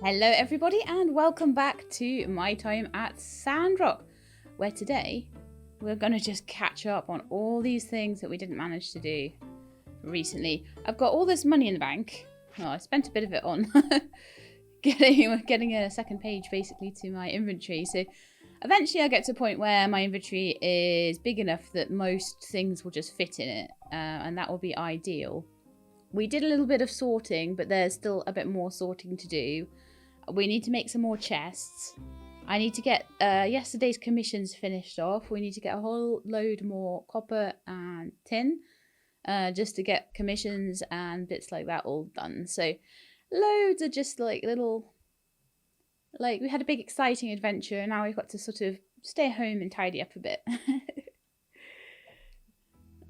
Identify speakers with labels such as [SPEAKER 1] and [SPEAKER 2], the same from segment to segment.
[SPEAKER 1] Hello everybody and welcome back to my time at Sandrock, where today we're going to just catch up on all these things that we didn't manage to do recently. I've got all this money in the bank. Well, I spent a bit of it on getting a second page basically to my inventory. So eventually I'll get to a point where my inventory is big enough that most things will just fit in it, and that will be ideal. We did a little bit of sorting, but there's still a bit more sorting to do. We need to make some more chests. I need to get yesterday's commissions finished off. We need to get a whole load more copper and tin just to get commissions and bits like that all done. So loads of just like little, like we had a big exciting adventure and now we've got to sort of stay home and tidy up a bit.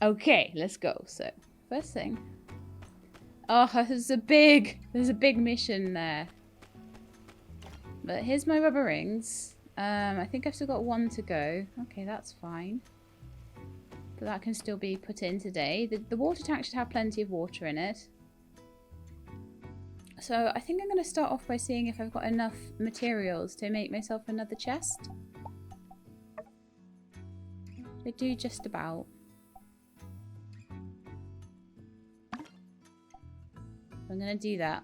[SPEAKER 1] Okay, let's go. So first thing. Oh, there's a big mission there. But here's my rubber rings. I think I've still got one to go. Okay, that's fine. But that can still be put in today. The water tank should have plenty of water in it. So I think I'm going to start off by seeing if I've got enough materials to make myself another chest. I do just about. I'm going to do that.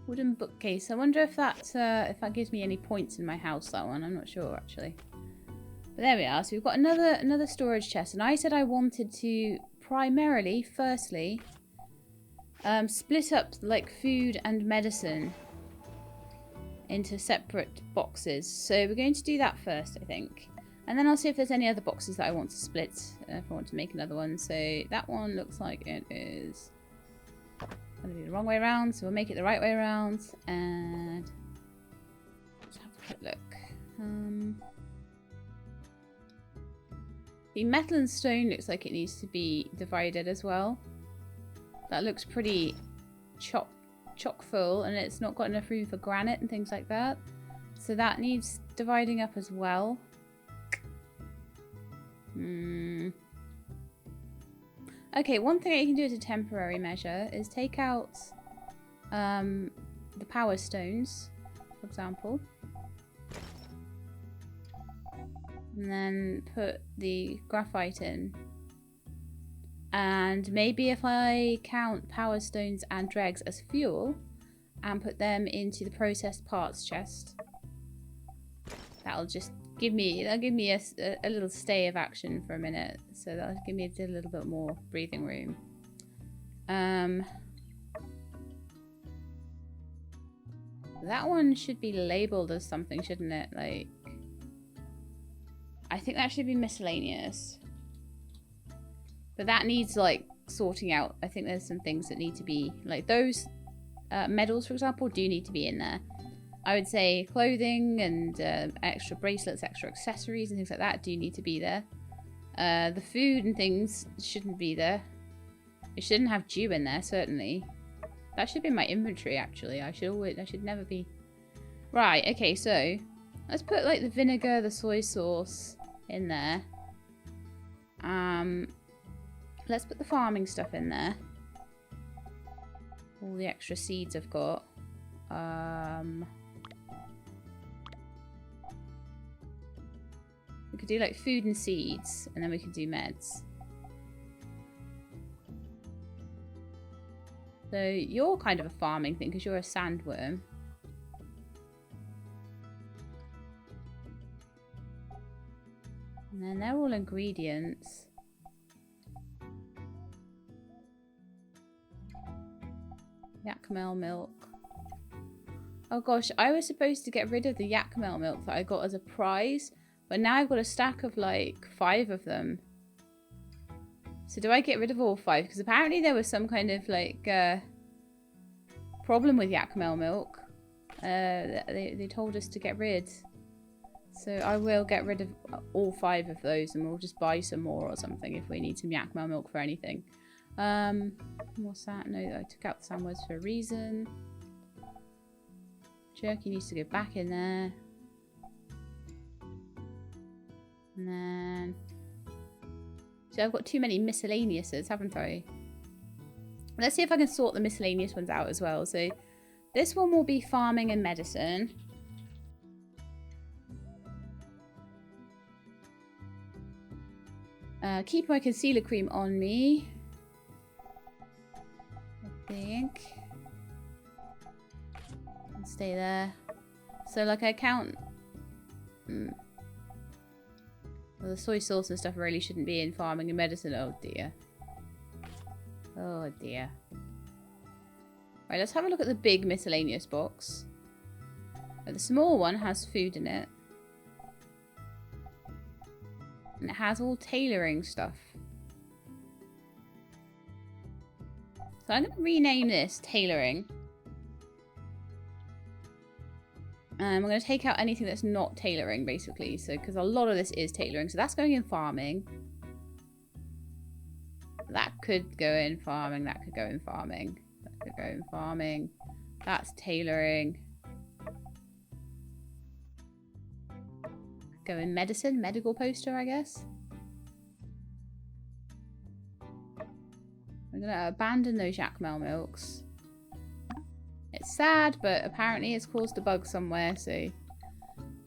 [SPEAKER 1] Wooden bookcase. I wonder if that gives me any points in my house, that one. I'm not sure, actually. But there we are. So we've got another storage chest. And I said I wanted to primarily, firstly, split up like food and medicine into separate boxes. So we're going to do that first, I think. And then I'll see if there's any other boxes that I want to split, if I want to make another one. So that one looks like it is going to be the wrong way around, so we'll make it the right way around, and let's have a quick look. The metal and stone looks like it needs to be divided as well. That looks pretty chock full, and it's not got enough room for granite and things like that, so that needs dividing up as well. Okay, one thing I can do as a temporary measure is take out the power stones, for example. And then put the graphite in. And maybe if I count power stones and dregs as fuel and put them into the processed parts chest, that'll just give me a little stay of action for a minute, so that'll give me a little bit more breathing room. That one should be labeled as something, shouldn't it? Like, I think that should be miscellaneous, but that needs like sorting out. I think there's some things that need to be like those medals, for example, do need to be in there. I would say clothing and extra bracelets, extra accessories and things like that do need to be there. The food and things shouldn't be there. It shouldn't have dew in there, certainly. That should be my inventory, actually. I should never be... Right, okay, so let's put like the vinegar, the soy sauce in there. Let's put the farming stuff in there. All the extra seeds I've got. We could do like food and seeds, and then we could do meds. So you're kind of a farming thing because you're a sandworm. And then they're all ingredients. Yakmel milk. Oh gosh, I was supposed to get rid of the Yakmel milk that I got as a prize. But now I've got a stack of like 5 of them. So do I get rid of all 5? Because apparently there was some kind of like problem with Yakmel milk. They told us to get rid. So I will get rid of all 5 of those and we'll just buy some more or something if we need some Yakmel milk for anything. What's that? No, I took out the sandwords for a reason. Jerky needs to go back in there. And then... So I've got too many miscellaneouses, haven't I? Let's see if I can sort the miscellaneous ones out as well. So This one will be farming and medicine. Keep my concealer cream on me. I think. And stay there. So like I count... Well, the soy sauce and stuff really shouldn't be in farming and medicine. Oh dear. Oh dear. Right, let's have a look at the big miscellaneous box. The small one has food in it. And it has all tailoring stuff. So I'm going to rename this tailoring. I'm going to take out anything that's not tailoring, basically. So, because a lot of this is tailoring. So that's going in farming. That could go in farming. That could go in farming. That could go in farming. That's tailoring. Go in medicine. Medical poster, I guess. I'm going to abandon those Jacmel milks. It's sad, but apparently it's caused a bug somewhere, so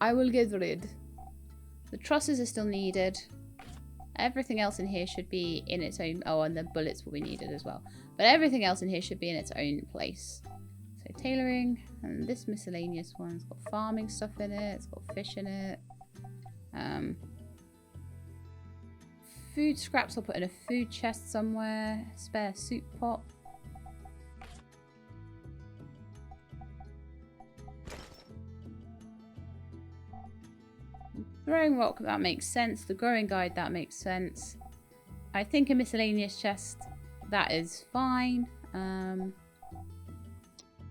[SPEAKER 1] I will get rid. The trusses are still needed. Everything else in here should be in its own... Oh, and the bullets will be needed as well. But everything else in here should be in its own place. So tailoring, and this miscellaneous one's got farming stuff in it. It's got fish in it. Food scraps I'll put in a food chest somewhere. Spare soup pot. Growing rock, that makes sense. The growing guide, that makes sense. I think a miscellaneous chest, that is fine.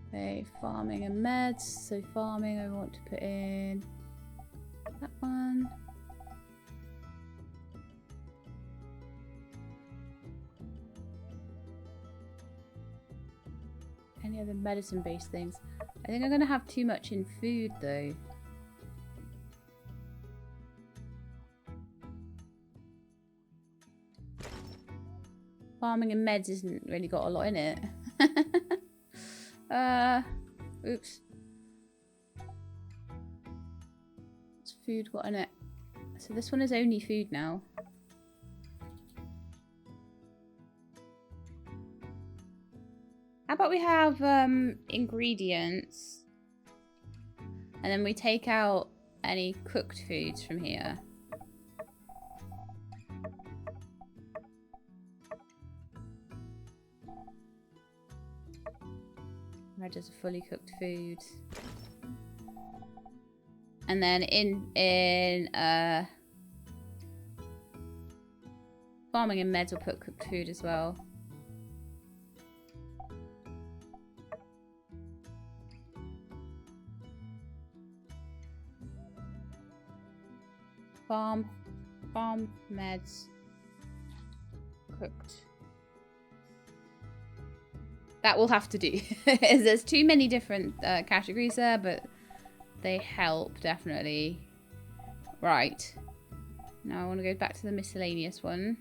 [SPEAKER 1] Okay, farming and meds. So farming, I want to put in that one. Any other medicine-based things? I think I'm going to have too much in food, though. Farming and meds isn't really got a lot in it. Oops. What's food got in it? So this one is only food now. How about we have ingredients, and then we take out any cooked foods from here. Red is a fully cooked food. And then in farming and meds, we'll put cooked food as well. Farm, meds, cooked. That will have to do. There's too many different categories there, but they help, definitely. Right. Now I want to go back to the miscellaneous one.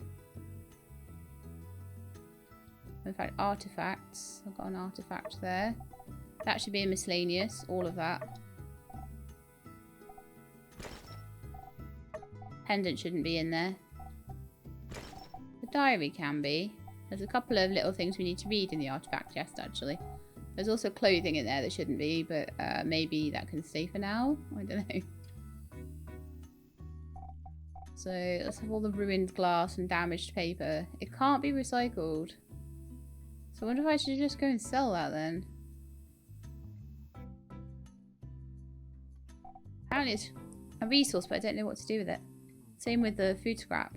[SPEAKER 1] In fact, artifacts. I've got an artifact there. That should be a miscellaneous, all of that. Pendant shouldn't be in there. The diary can be. There's a couple of little things we need to read in the artifact chest, actually. There's also clothing in there that shouldn't be, but maybe that can stay for now. I don't know. So let's have all the ruined glass and damaged paper. It can't be recycled. So I wonder if I should just go and sell that then. Apparently it's a resource, but I don't know what to do with it. Same with the food scrap.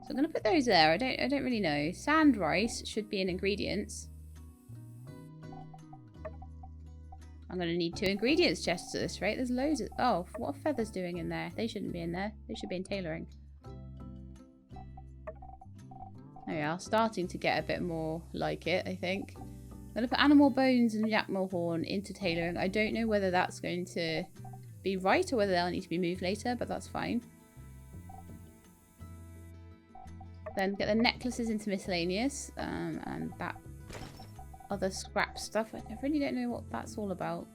[SPEAKER 1] So I'm going to put those there. I don't really know. Sand rice should be in ingredients. I'm going to need 2 ingredients chests at this rate. There's loads of... Oh, what are feathers doing in there? They shouldn't be in there. They should be in tailoring. There we are. Starting to get a bit more like it, I think. I'm going to put animal bones and Jacmel horn into tailoring. I don't know whether that's going to be right or whether they'll need to be moved later, but that's fine. Then get the necklaces into miscellaneous, and that other scrap stuff. I really don't know what that's all about.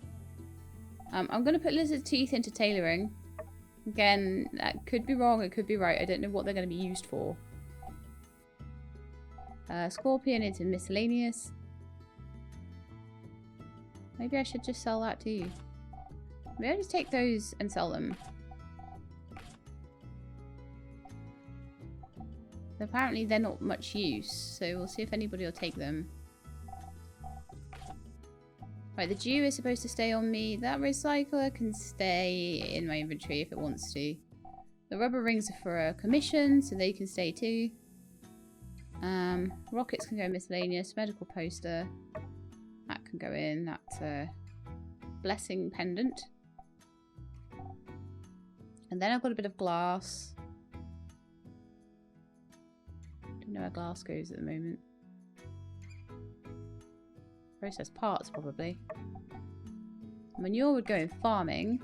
[SPEAKER 1] I'm going to put lizard teeth into tailoring. Again, that could be wrong, it could be right. I don't know what they're going to be used for. Scorpion into miscellaneous. Maybe I should just sell that too. Maybe I'll just take those and sell them. Apparently they're not much use, so we'll see if anybody will take them. Right, the dew is supposed to stay on me. That recycler can stay in my inventory if it wants to. The rubber rings are for a commission, so they can stay too. Rockets can go in miscellaneous. Medical poster. That can go in. That's a blessing pendant. And then I've got a bit of glass. Don't know where glass goes at the moment. Processed parts, probably. Manure would go in farming.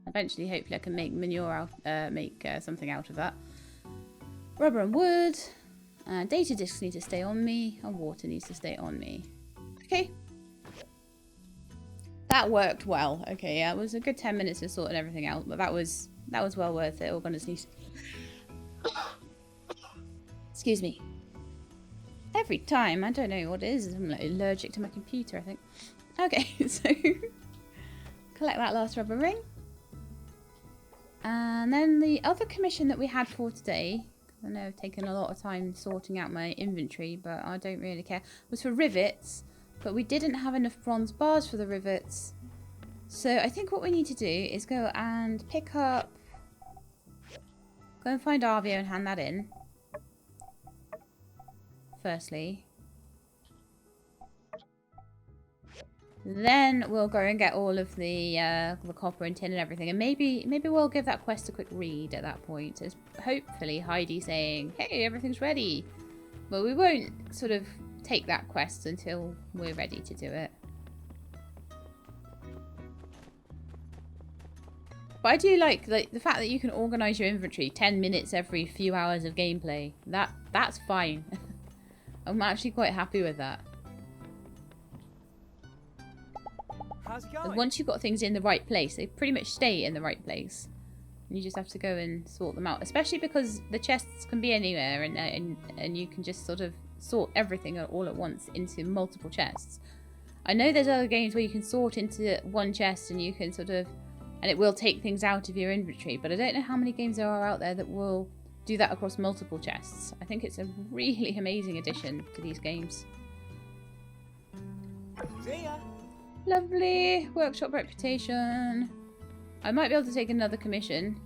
[SPEAKER 1] Eventually, hopefully, I can make manure out, something out of that. Rubber and wood. Data discs need to stay on me, and water needs to stay on me. Okay. That worked well. Okay, yeah, it was a good 10 minutes of sorting everything out, but that was well worth it. We're gonna sneeze. Excuse me. Every time, I don't know what it is. I'm like allergic to my computer, I think. Okay, so collect that last rubber ring. And then the other commission that we had for today, I know I've taken a lot of time sorting out my inventory, but I don't really care, was for rivets. But we didn't have enough bronze bars for the rivets. So I think what we need to do is go and pick up... Go and find Arvio and hand that in. Firstly. Then we'll go and get all of the copper and tin and everything. And maybe we'll give that quest a quick read at that point. It's hopefully Heidi saying, hey, everything's ready. But we won't sort of take that quest until we're ready to do it. But I do like the fact that you can organise your inventory 10 minutes every few hours of gameplay. That's fine. I'm actually quite happy with that.
[SPEAKER 2] How's it going?
[SPEAKER 1] And once you've got things in the right place, they pretty much stay in the right place. And you just have to go and sort them out. Especially because the chests can be anywhere and you can just sort of sort everything all at once into multiple chests. I know there's other games where you can sort into one chest and you can sort of... And it will take things out of your inventory. But I don't know how many games there are out there that will do that across multiple chests. I think it's a really amazing addition to these games.
[SPEAKER 2] See ya.
[SPEAKER 1] Lovely. Workshop reputation. I might be able to take another commission.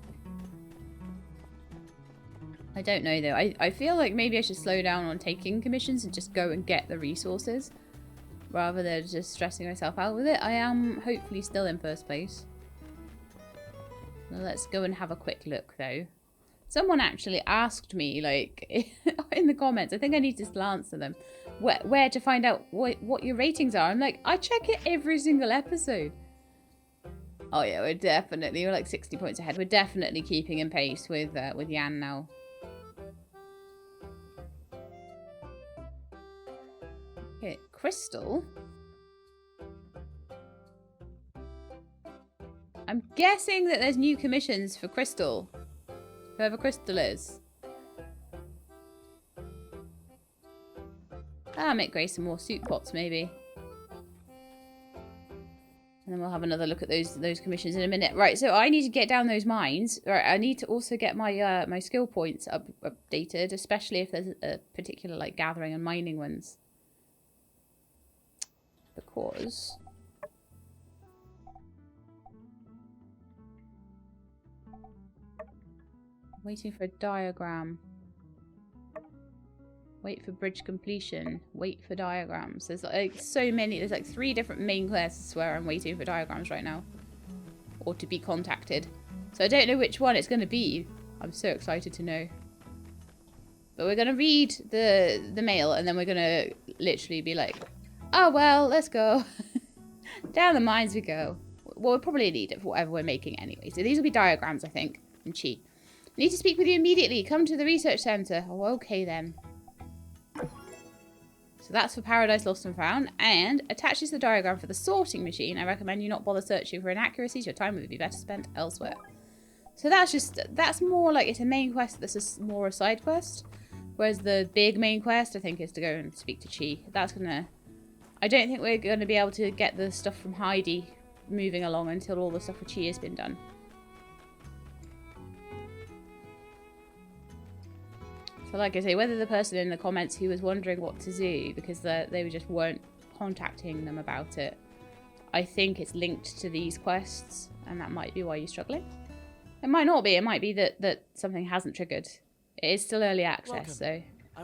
[SPEAKER 1] I don't know though. I feel like maybe I should slow down on taking commissions and just go and get the resources. Rather than just stressing myself out with it. I am hopefully still in first place. Now let's go and have a quick look though. Someone actually asked me, like, in the comments, I think I need to still answer them, where to find out what your ratings are. I'm like, I check it every single episode. Oh yeah, we're like 60 points ahead. We're definitely keeping in pace with Jan now. Okay, Crystal. I'm guessing that there's new commissions for Crystal. Whoever Crystal is. I'll make Grace some more soup pots, maybe. And then we'll have another look at those commissions in a minute. Right, so I need to get down those mines. Right, I need to also get my my skill points updated, especially if there's a particular like gathering and mining ones. Because waiting for a diagram. Wait for bridge completion. Wait for diagrams. There's like so many. There's like 3 different main quests where I'm waiting for diagrams right now. Or to be contacted. So I don't know which one it's going to be. I'm so excited to know. But we're going to read the mail and then we're going to literally be like, oh well, let's go. Down the mines we go. Well, we'll probably need it for whatever we're making anyway. So these will be diagrams, I think. And cheat. Need to speak with you immediately. Come to the research centre. Oh, okay then. So that's for Paradise Lost and Found. And attaches the diagram for the sorting machine. I recommend you not bother searching for inaccuracies. Your time would be better spent elsewhere. So that's more like it's a main quest. This is more a side quest. Whereas the big main quest, I think, is to go and speak to Chi. That's gonna... I don't think we're going to be able to get the stuff from Heidi moving along until all the stuff with Chi has been done. So like I say, whether the person in the comments who was wondering what to do because they just weren't contacting them about it, I think it's linked to these quests, and that might be why you're struggling. It might not be. It might be that something hasn't triggered. It is still early access,
[SPEAKER 2] Welcome.
[SPEAKER 1] so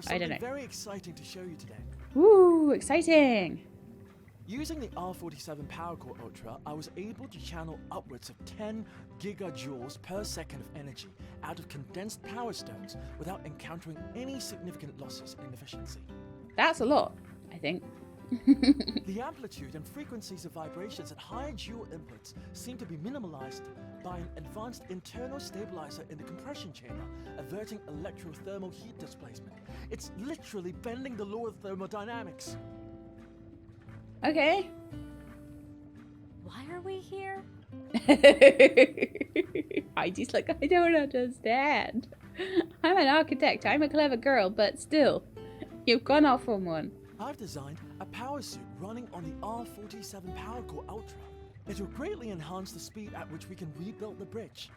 [SPEAKER 1] I don't know.
[SPEAKER 2] Very exciting to show you today.
[SPEAKER 1] Woo! Exciting!
[SPEAKER 2] Using the R47 Power Core Ultra, I was able to channel upwards of 10 gigajoules per second of energy out of condensed power stones without encountering any significant losses in efficiency.
[SPEAKER 1] That's a lot, I think.
[SPEAKER 2] The amplitude and frequencies of vibrations at higher joule inputs seem to be minimalized by an advanced internal stabilizer in the compression chamber, averting electrothermal heat displacement. It's literally bending the law of thermodynamics.
[SPEAKER 1] Okay.
[SPEAKER 3] Why are we here?
[SPEAKER 1] Heidi's like, I don't understand. I'm an architect. I'm a clever girl, but still, you've gone off on one.
[SPEAKER 2] I've designed a power suit running on the R47 Power Core Ultra. It will greatly enhance the speed at which we can rebuild the bridge.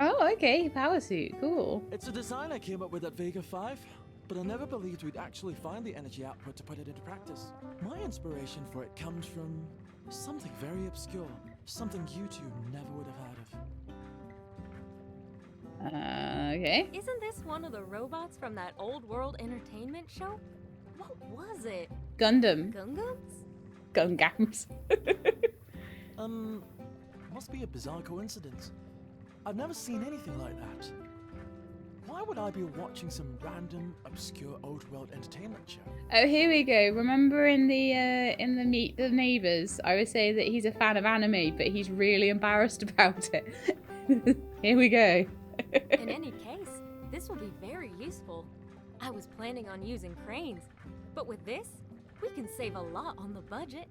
[SPEAKER 1] Oh, okay. Power suit. Cool.
[SPEAKER 2] It's a design I came up with at Vega 5, but I never believed we'd actually find the energy output to put it into practice. My inspiration for it comes from something very obscure, something you two never would have heard of.
[SPEAKER 1] Okay.
[SPEAKER 3] Isn't this one of the robots from that old world entertainment show? What was it?
[SPEAKER 1] Gundam.
[SPEAKER 3] Gungams?
[SPEAKER 1] Gungams.
[SPEAKER 2] Must be a bizarre coincidence. I've never seen anything like that. Why would I be watching some random, obscure old world entertainment show?
[SPEAKER 1] Oh, here we go. Remember in the Meet the Neighbours, I was saying that he's a fan of anime, but he's really embarrassed about it. Here we go.
[SPEAKER 3] In any case, this will be very useful. I was planning on using cranes, but with this, we can save a lot on the budget.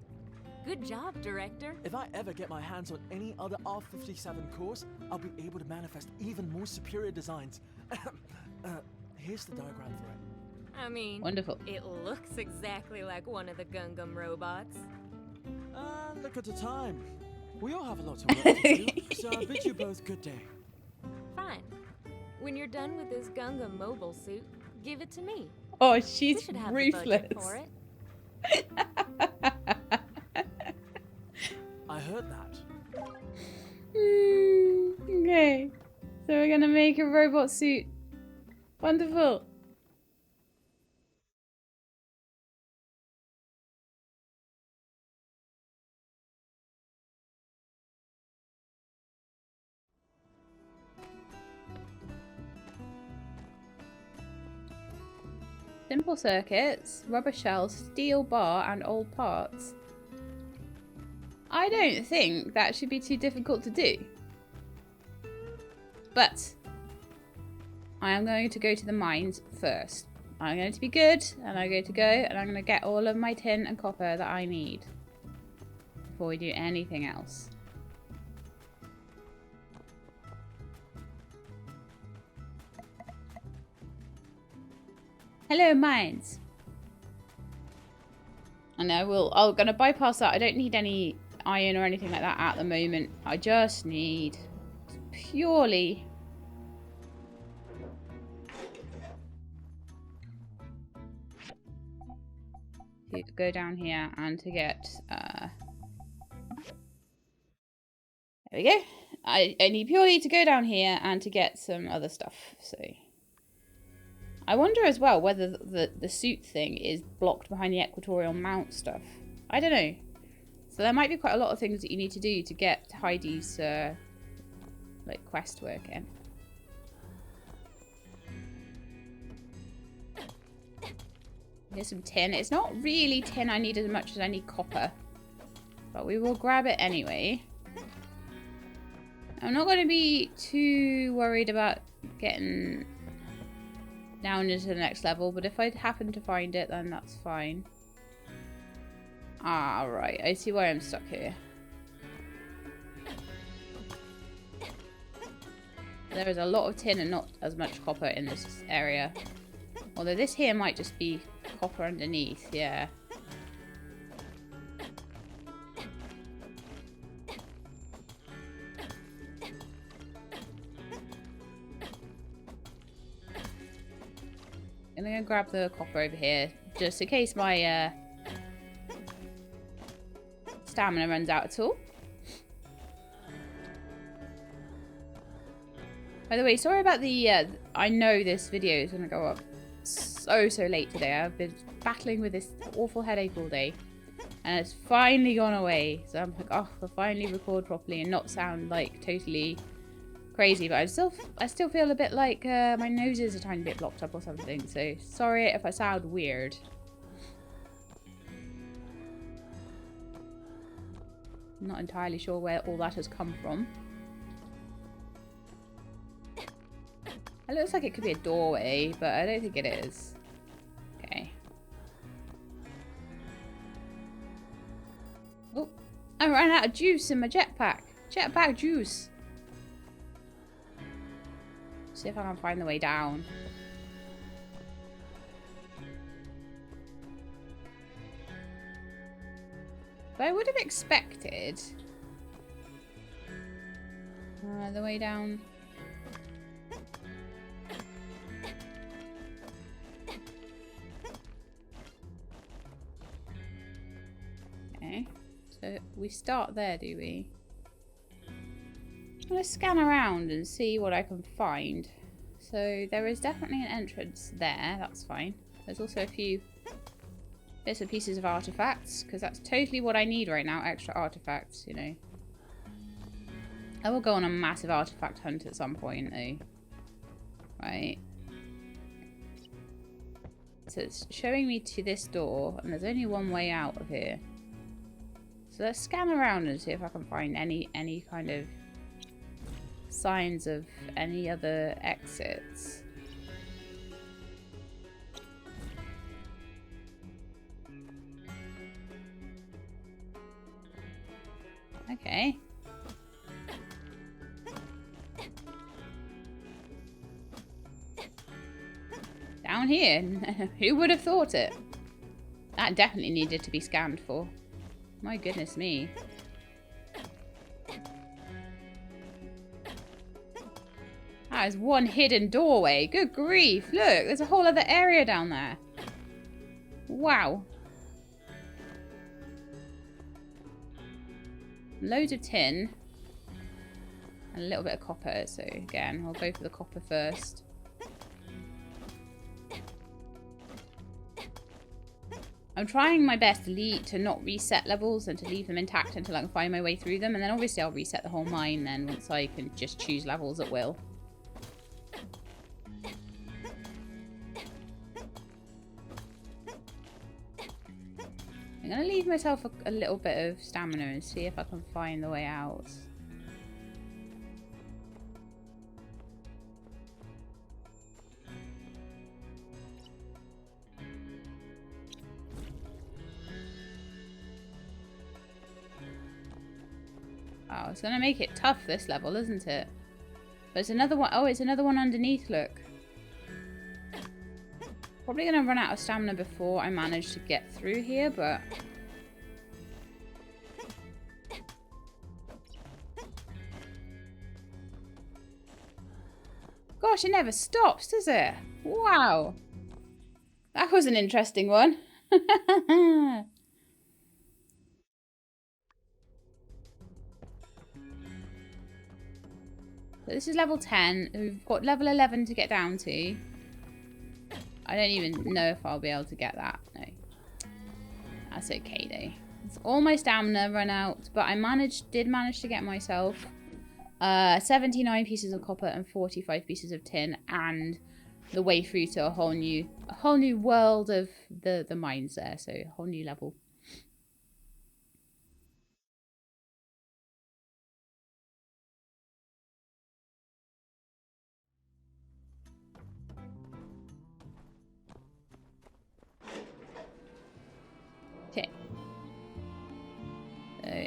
[SPEAKER 3] Good job, Director.
[SPEAKER 2] If I ever get my hands on any other R57 cores, I'll be able to manifest even more superior designs. Here's the diagram for it.
[SPEAKER 3] I mean,
[SPEAKER 1] Wonderful.
[SPEAKER 3] it looks exactly like one of the Gungam robots.
[SPEAKER 2] Look at the time. We all have a lot to work to do, so I bid you both good day.
[SPEAKER 3] Fine. When you're done with this Gungam mobile suit, give it to me.
[SPEAKER 1] Oh,
[SPEAKER 3] We
[SPEAKER 1] she's
[SPEAKER 3] should have the
[SPEAKER 1] ruthless.
[SPEAKER 3] budget for it.
[SPEAKER 2] I heard that.
[SPEAKER 1] Okay. So we're gonna make a robot suit. Wonderful. Simple circuits, rubber shells, steel bar, and old parts. I don't think that should be too difficult to do. But I am going to go to the mines first. I'm going to be good, and I'm going to go, and I'm going to get all of my tin and copper that I need before we do anything else. Hello, mines. And I'm going to bypass that. I don't need any iron or anything like that at the moment. I just need purely to go down here and to get there we go. I need purely to go down here and to get some other stuff. So I wonder as well whether the suit thing is blocked behind the equatorial mount stuff. I don't know. So there might be quite a lot of things that you need to do to get Heidi's like quest work in. Here's some tin. It's not really tin I need as much as I need copper, but we will grab it anyway. I'm not going to be too worried about getting down into the next level, but if I happen to find it, then that's fine. Ah, right. I see why I'm stuck here. There is a lot of tin and not as much copper in this area. Although this here might just be copper underneath, yeah. I'm gonna grab the copper over here, just in case my stamina runs out at all. By the way, sorry about the, I know this video is gonna go up so late today. I've been battling with this awful headache all day. And it's finally gone away. So I'm like, oh, I'll finally record properly and not sound like totally crazy. But I still feel a bit like my nose is a tiny bit blocked up or something. So sorry if I sound weird. I'm not entirely sure where all that has come from. It looks like it could be a doorway, but I don't think it is. Okay. Oh, I ran out of juice in my jetpack. Jetpack juice. See if I can find the way down. But I would have expected the way down. Okay, so we start there, do we? I'm going to scan around and see what I can find. So there is definitely an entrance there, that's fine. There's also a few bits and pieces of artifacts, because that's totally what I need right now, extra artifacts, you know. I will go on a massive artifact hunt at some point, though. Right. So it's showing me to this door, and there's only one way out of here. So let's scan around and see if I can find any kind of signs of any other exits. Okay. Down here. Who would have thought it? That definitely needed to be scanned for. My goodness me. That is one hidden doorway. Good grief. Look, there's a whole other area down there. Wow. Loads of tin. And a little bit of copper. So again, I'll go for the copper first. I'm trying my best to not reset levels and to leave them intact until I can find my way through them. And then obviously I'll reset the whole mine then once I can just choose levels at will. I'm going to leave myself a little bit of stamina and see if I can find the way out. Oh, it's going to make it tough this level, isn't it? But it's another one. Oh, it's another one underneath, look. Probably going to run out of stamina before I manage to get through here, but... Gosh, it never stops, does it? Wow. That was an interesting one. So this is level 10. We've got level 11 to get down to. I don't even know if I'll be able to get that. No. That's okay though. It's all my stamina run out, but I did manage to get myself 79 pieces of copper and 45 pieces of tin, and the way through to a whole new world of the mines there, so a whole new level.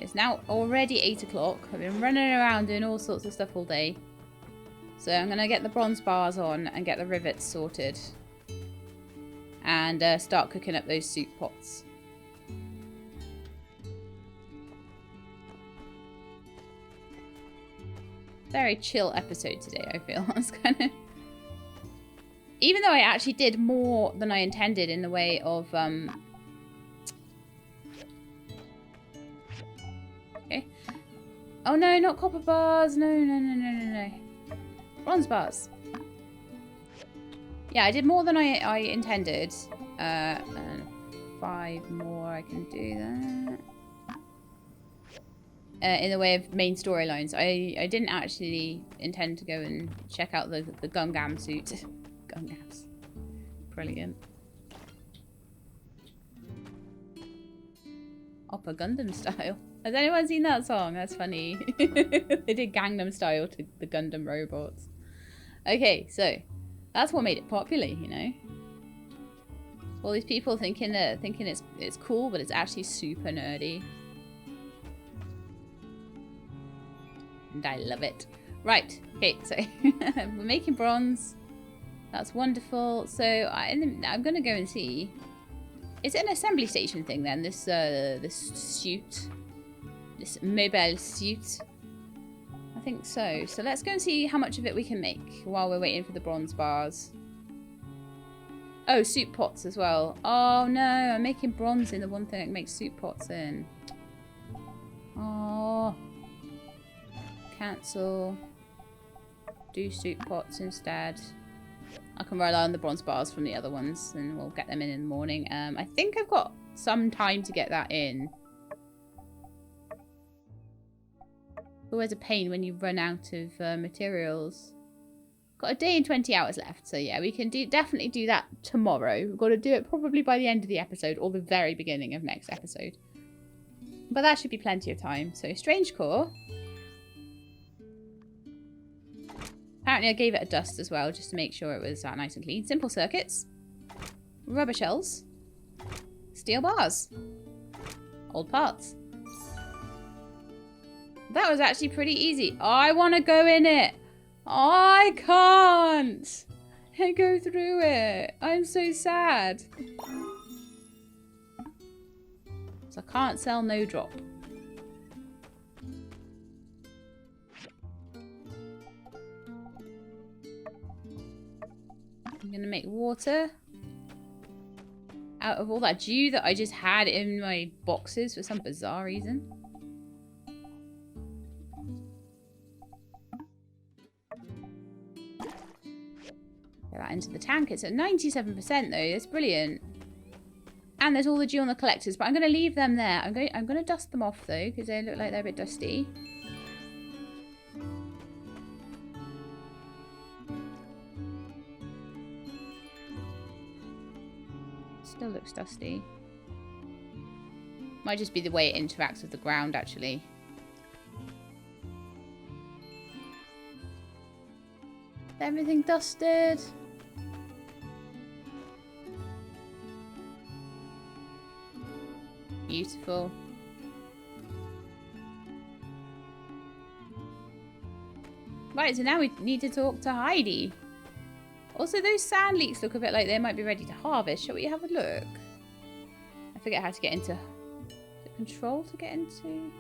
[SPEAKER 1] it's now already 8 o'clock. I've been running around doing all sorts of stuff all day. So I'm going to get the bronze bars on and get the rivets sorted. And start cooking up those soup pots. Very chill episode today, I feel. It's kind of... Even though I actually did more than I intended in the way of... Okay. Oh no, not copper bars. No. Bronze bars. Yeah, I did more than I intended. And 5 more, I can do that. In the way of main storylines. I didn't actually intend to go and check out the Gungam suit. Gungams. Brilliant. Oppa Gundam style. Has anyone seen that song? That's funny. They did Gangnam style to the Gundam robots. Okay, so that's what made it popular, you know. All these people thinking it's cool, but it's actually super nerdy. And I love it. Right. Okay, so we're making bronze. That's wonderful. So I'm going to go and see. Is it an assembly station thing then? This suit. This mobile suit. I think so. So let's go and see how much of it we can make while we're waiting for the bronze bars. Oh, soup pots as well. Oh no, I'm making bronze in the one thing I can make soup pots in. Oh. Cancel. Do soup pots instead. I can rely on the bronze bars from the other ones and we'll get them in the morning. I think I've got some time to get that in. Always a pain when you run out of materials. Got a day and 20 hours left, so yeah, we can definitely do that tomorrow. We've got to do it probably by the end of the episode or the very beginning of next episode. But that should be plenty of time. So, strange core. Apparently I gave it a dust as well, just to make sure it was nice and clean. Simple circuits. Rubber shells. Steel bars. Old parts. That was actually pretty easy. I want to go in it. I can't. I go through it. I'm so sad. So I can't sell no drop. I'm going to make water out of all that dew that I just had in my boxes for some bizarre reason. Get that into the tank. It's at 97% though. That's brilliant. And there's all the dew on the collectors, but I'm going to leave them there. I'm going to dust them off though, because they look like they're a bit dusty. Still looks dusty. Might just be the way it interacts with the ground, actually. Everything dusted. Beautiful. Right, so now we need to talk to Heidi. Also, those sand leaks look a bit like they might be ready to harvest. Shall we have a look? I forget how to get into... Control to get into?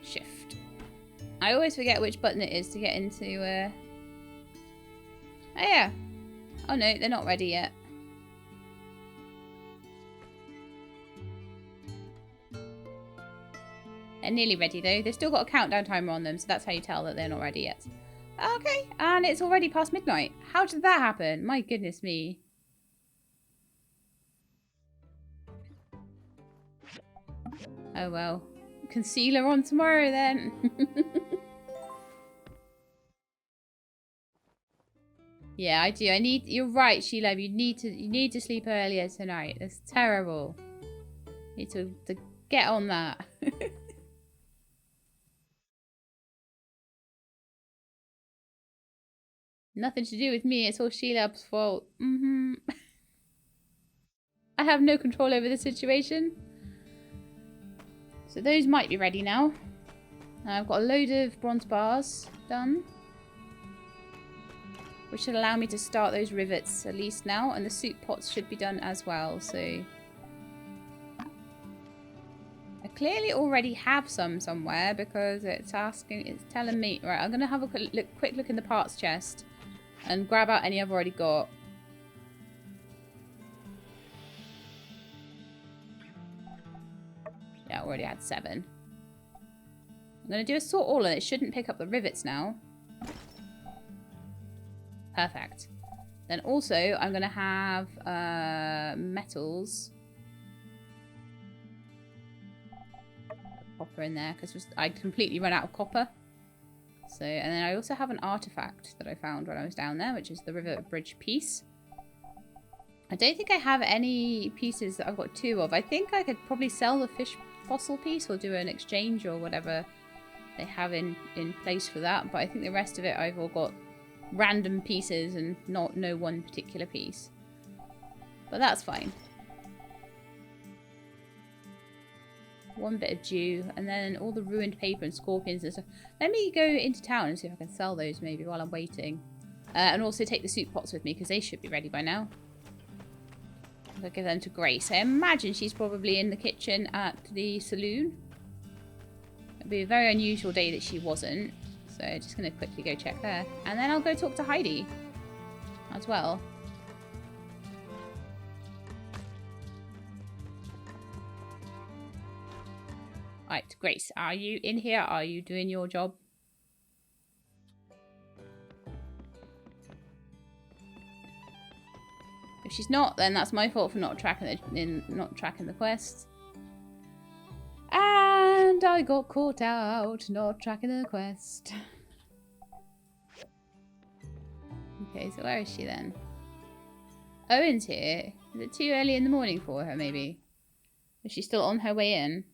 [SPEAKER 1] Shift. I always forget which button it is to get into... Oh, yeah. Oh, no, they're not ready yet. They're nearly ready, though. They've still got a countdown timer on them, so that's how you tell that they're not ready yet. Okay, and it's already past midnight. How did that happen? My goodness me. Oh well. Concealer on tomorrow then. Yeah, I do. You're right, Sheila. You need to sleep earlier tonight. That's terrible. You need to get on that. Nothing to do with me. It's all Sheilab's fault. I have no control over the situation. So those might be ready now. I've got a load of bronze bars done, which should allow me to start those rivets at least now, and the soup pots should be done as well. So I clearly already have some somewhere because it's telling me. Right, I'm gonna have a quick look in the parts chest and grab out any I've already got. Yeah, I already had 7. I'm going to do a sort all, and it shouldn't pick up the rivets now. Perfect. Then also, I'm going to have metals. Copper in there, because I completely run out of copper. So, and then I also have an artifact that I found when I was down there, which is the river bridge piece. I don't think I have any pieces that I've got 2 of. I think I could probably sell the fish fossil piece or do an exchange or whatever they have in place for that, but I think the rest of it I've all got random pieces and no one particular piece. But that's fine. 1 bit of dew, and then all the ruined paper and scorpions and stuff. Let me go into town and see if I can sell those maybe while I'm waiting. And also take the soup pots with me because they should be ready by now. I'll give them to Grace. I imagine she's probably in the kitchen at the saloon. It'd be a very unusual day that she wasn't. So just going to quickly go check there. And then I'll go talk to Heidi as well. Right, Grace, are you in here? Are you doing your job? If she's not, then that's my fault for not tracking the quest. And I got caught out not tracking the quest. Okay, so where is she then? Owen's here. Is it too early in the morning for her, maybe? Is she still on her way in?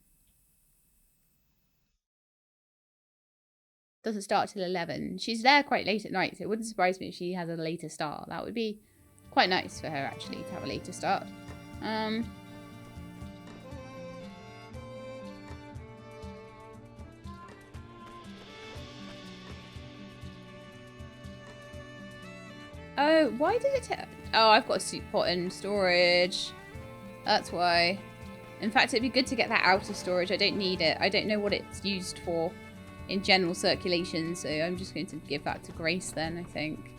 [SPEAKER 1] Doesn't start till 11. She's there quite late at night, so it wouldn't surprise me if she has a later start. That would be quite nice for her, actually, to have a later start. Oh, why did it oh, I've got a soup pot in storage. That's why. In fact, it'd be good to get that out of storage. I don't need it. I don't know what it's used for in general circulation, so I'm just going to give that to Grace then, I think.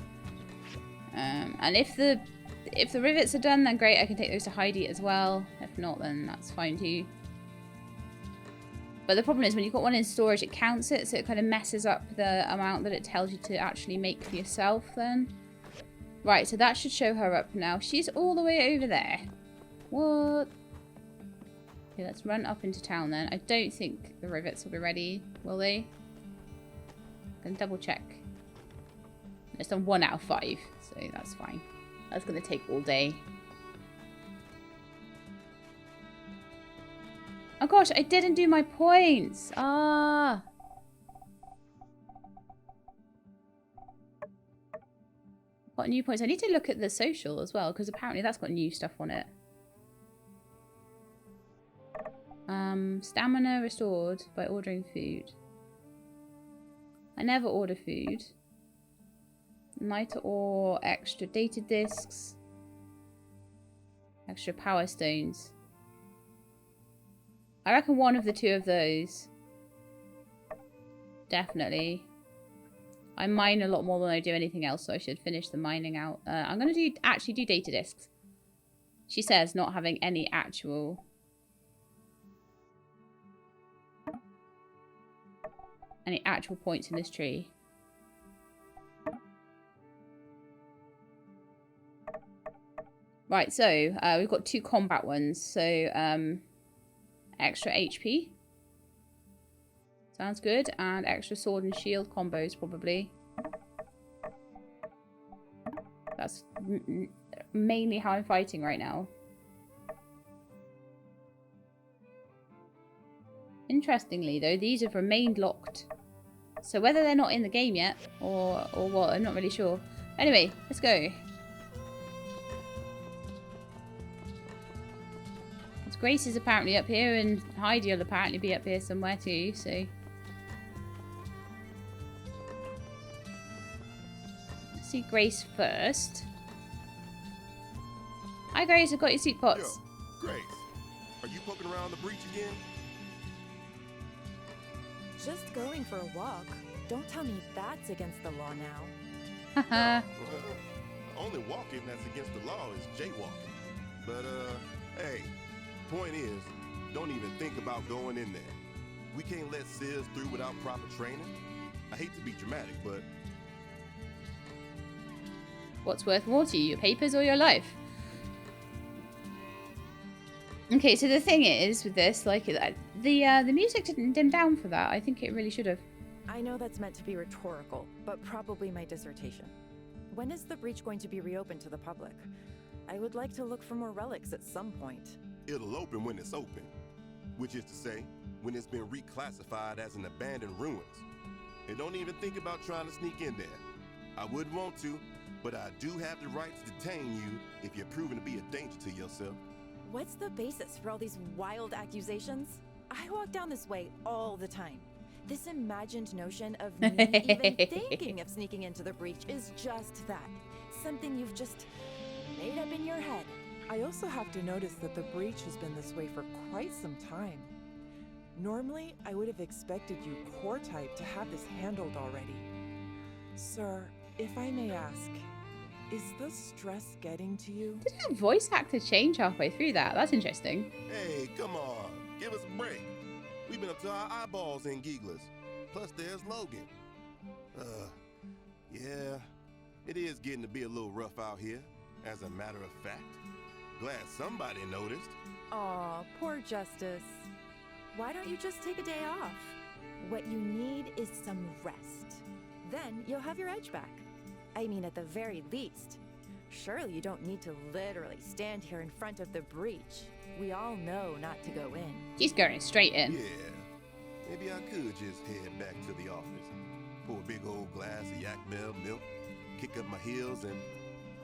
[SPEAKER 1] And if the rivets are done, then great. I can take those to Heidi as well. If not, then that's fine too. But the problem is when you've got one in storage, it counts it, so it kind of messes up the amount that it tells you to actually make for yourself then. Right, so that should show her up now. She's all the way over there. What? Okay, let's run up into town then. I don't think the rivets will be ready, will they? I'm going to double check. It's done 1 out of 5, so that's fine. That's going to take all day. Oh gosh, I didn't do my points. Ah. What new points? I need to look at the social as well, because apparently that's got new stuff on it. Stamina restored by ordering food. I never order food. Night or extra data discs. Extra power stones. I reckon one of the 2 of those. Definitely. I mine a lot more than I do anything else, so I should finish the mining out. I'm going to actually do data discs. She says not having any actual points in this tree. Right, so we've got 2 combat ones. So extra HP. Sounds good. And extra sword and shield combos, probably. That's mainly how I'm fighting right now. Interestingly, though, these have remained locked. So whether they're not in the game yet, or what, I'm not really sure. Anyway, let's go. Let's Grace is apparently up here, and Heidi will apparently be up here somewhere too, so... Let's see Grace first. Hi Grace, I've got your seat pots.
[SPEAKER 4] Yo, Grace, are you poking around the breach again?
[SPEAKER 5] Just going for a walk. Don't tell me that's against the law now.
[SPEAKER 1] Haha.
[SPEAKER 4] Only walking that's against the law is jaywalking. But, hey, point is, don't even think about going in there. We can't let SIDS through without proper training. I hate to be dramatic, but...
[SPEAKER 1] What's worth more to you, your papers or your life? Okay, so the thing is with this, like, the music didn't dim down for that. I think it really should have.
[SPEAKER 5] I know that's meant to be rhetorical, but probably my dissertation. When is the breach going to be reopened to the public? I would like to look for more relics at some point.
[SPEAKER 4] It'll open when it's open. Which is to say, when it's been reclassified as an abandoned ruins. And don't even think about trying to sneak in there. I wouldn't want to, but I do have the right to detain you if you're proven to be a danger to yourself.
[SPEAKER 5] What's the basis for all these wild accusations? I walk down this way all the time. This imagined notion of me even thinking of sneaking into the breach is just that. Something you've just made up in your head.
[SPEAKER 6] I also have to notice that the breach has been this way for quite some time. Normally, I would have expected you core type to have this handled already. Sir, if I may ask, is the stress getting to you?
[SPEAKER 1] Did her voice actor change halfway through that? That's interesting.
[SPEAKER 4] Hey, come on, give us a break. We've been up to our eyeballs in Geeglers. Plus, there's Logan. Yeah, it is getting to be a little rough out here, as a matter of fact. Glad somebody noticed.
[SPEAKER 5] Aw, poor Justice. Why don't you just take a day off? What you need is some rest. Then you'll have your edge back. I mean, at the very least. Surely you don't need to literally stand here in front of the breach. We all know not to go in.
[SPEAKER 1] She's going straight in.
[SPEAKER 4] Yeah, maybe I could just head back to the office, pour a big old glass of yak milk, kick up my heels, and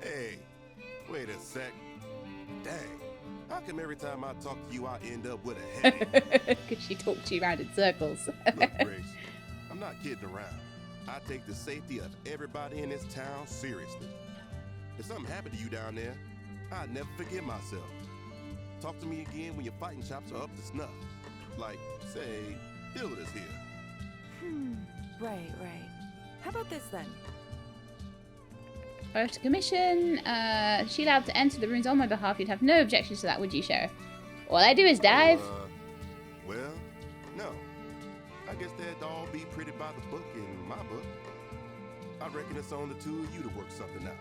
[SPEAKER 4] hey, wait a sec. Dang, how come every time I talk to you, I end up with a headache?
[SPEAKER 1] Because she talked to you around in circles.
[SPEAKER 4] Look, Grace, I'm not kidding around. I take the safety of everybody in this town seriously. If something happened to you down there, I'd never forgive myself. Talk to me again when your fighting chops are up to snuff. Like, say, Hilda's here.
[SPEAKER 5] Right. How about this then?
[SPEAKER 1] First commission. She allowed to enter the rooms on my behalf. You'd have no objections to that, would you, Sheriff? All I do is dive.
[SPEAKER 4] Well, no. I guess that'd all be pretty by the book in my book. I reckon it's on the two of you to work something out.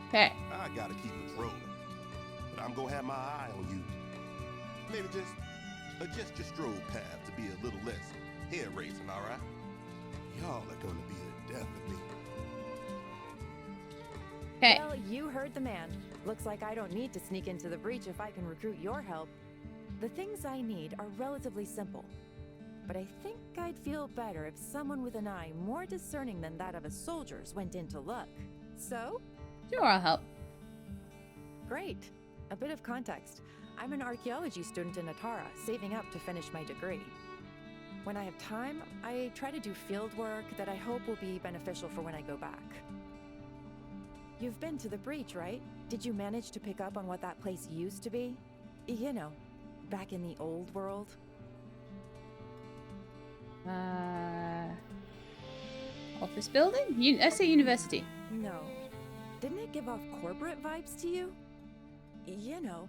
[SPEAKER 1] Okay.
[SPEAKER 4] I gotta keep it rolling. But I'm gonna have my eye on you. Maybe just adjust your stroll path to be a little less hair-raising, all right? Y'all are gonna be the death of me.
[SPEAKER 1] Okay.
[SPEAKER 5] Well, you heard the man. Looks like I don't need to sneak into the breach if I can recruit your help. The things I need are relatively simple. But I think I'd feel better if someone with an eye more discerning than that of a soldier's went in to look. So?
[SPEAKER 1] Sure, I'll help.
[SPEAKER 5] Great. A bit of context. I'm an archaeology student in Atara, saving up to finish my degree. When I have time, I try to do field work that I hope will be beneficial for when I go back. You've been to the breach, right? Did you manage to pick up on what that place used to be? You know, back in the old world?
[SPEAKER 1] Office building? Let's say university.
[SPEAKER 5] No. Didn't it give off corporate vibes to you? You know,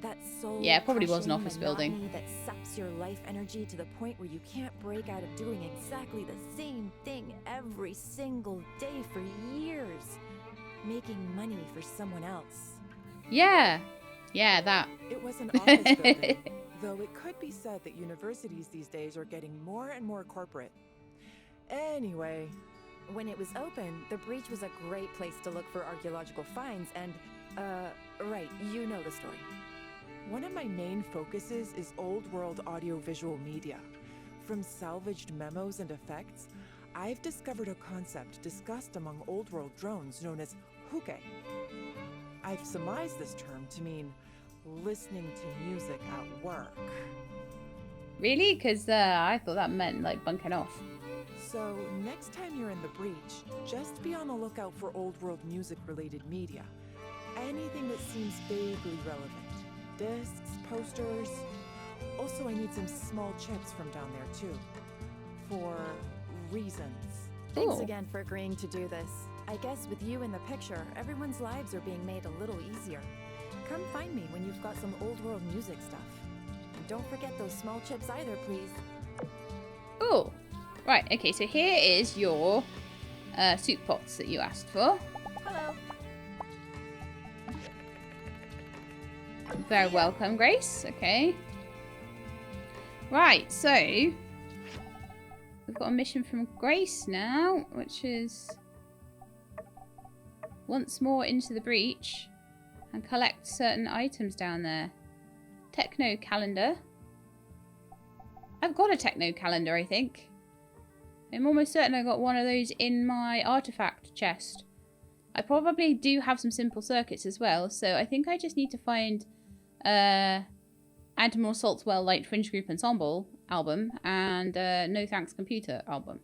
[SPEAKER 5] that soul.
[SPEAKER 1] Yeah, it probably was an office building.
[SPEAKER 5] monotony that saps your life energy to the point where you can't break out of doing exactly the same thing every single day for years. Making money for someone else.
[SPEAKER 1] Yeah, that.
[SPEAKER 6] It was an office building, though it could be said that universities these days are getting more and more corporate. Anyway,
[SPEAKER 5] When it was open, the breach was a great place to look for archaeological finds and, right, you know the story.
[SPEAKER 6] one of my main focuses is old world audiovisual media. From salvaged memos and effects, I've discovered a concept discussed among old world drones known as huke. I've surmised this term to mean listening to music at work.
[SPEAKER 1] Really? Because I thought that meant like bunking off.
[SPEAKER 6] So, next time you're in the breach, just be on the lookout for old world music related media. Anything that seems vaguely relevant. Discs, posters. Also, I need some small chips from down there too. For reasons.
[SPEAKER 5] Thanks
[SPEAKER 1] Cool.
[SPEAKER 5] again for agreeing to do this. I guess with you in the picture, everyone's lives are being made a little easier. Come find me when you've got some old world music stuff. And don't forget those small chips either, please.
[SPEAKER 1] Oh, right. Okay, so here is your soup pots that you asked for.
[SPEAKER 3] Hello.
[SPEAKER 1] Very welcome, Grace. Okay. Right, so we've got a mission from Grace now, which is once more into the breach and collect certain items down there. Techno calendar. I've got a techno calendar, I think. I'm almost certain I got one of those in my artifact chest. I probably do have some simple circuits as well, so I think I just need to find Admiral Saltwell Light Fringe Group Ensemble album and No Thanks Computer album.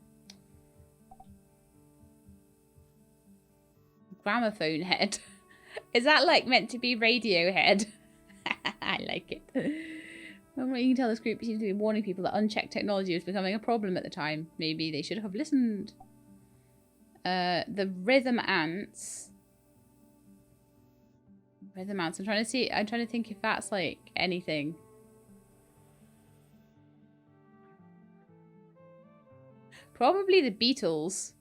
[SPEAKER 1] Gramophone head. Is that like meant to be radio head? I like it. Well, you can tell this group seems to be warning people that unchecked technology was becoming a problem at the time. Maybe they should have listened. The rhythm ants. Rhythm ants. I'm trying to think if that's like anything. Probably the Beatles.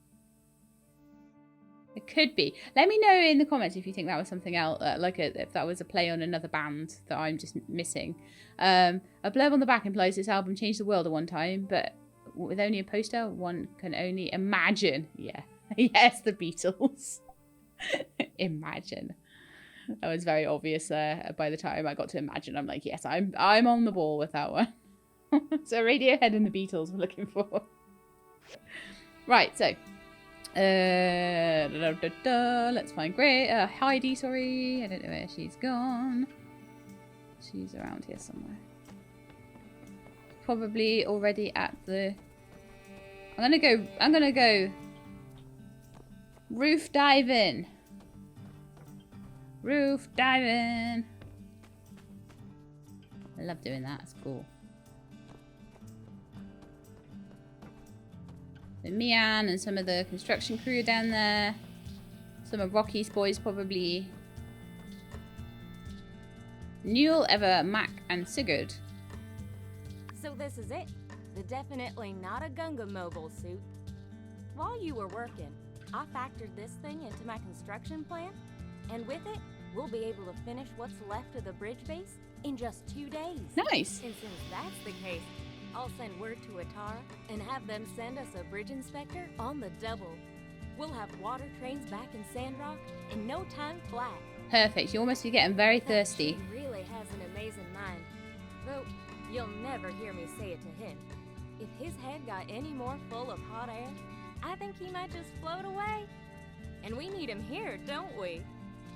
[SPEAKER 1] It could be. Let me know in the comments if you think that was something else, if that was a play on another band that I'm just missing. A blurb on the back implies this album changed the world at one time, but with only a poster, one can only imagine. Yeah. Yes, the Beatles. Imagine. That was very obvious by the time I got to imagine. I'm like, yes, I'm on the ball with that one. So Radiohead and the Beatles we're looking for. Right, so let's find Heidi, sorry. I don't know where she's gone. She's around here somewhere. Probably already at the... I'm gonna go roof diving. Roof diving. I love doing that. It's cool. So Mian and some of the construction crew down there. Some of Rocky's boys probably. Newell, Ever, Mac, and Sigurd.
[SPEAKER 3] So this is it. The definitely not a Gungam mobile suit. While you were working, I factored this thing into my construction plan, and with it, we'll be able to finish what's left of the bridge base in just 2 days.
[SPEAKER 1] Nice.
[SPEAKER 3] And since that's the case, I'll send word to Atara and have them send us a bridge inspector on the double. We'll have water trains back in Sandrock in no time flat.
[SPEAKER 1] Perfect. You almost be getting very thirsty.
[SPEAKER 3] He really has an amazing mind. Though, you'll never hear me say it to him. If his head got any more full of hot air, I think he might just float away. And we need him here, don't we?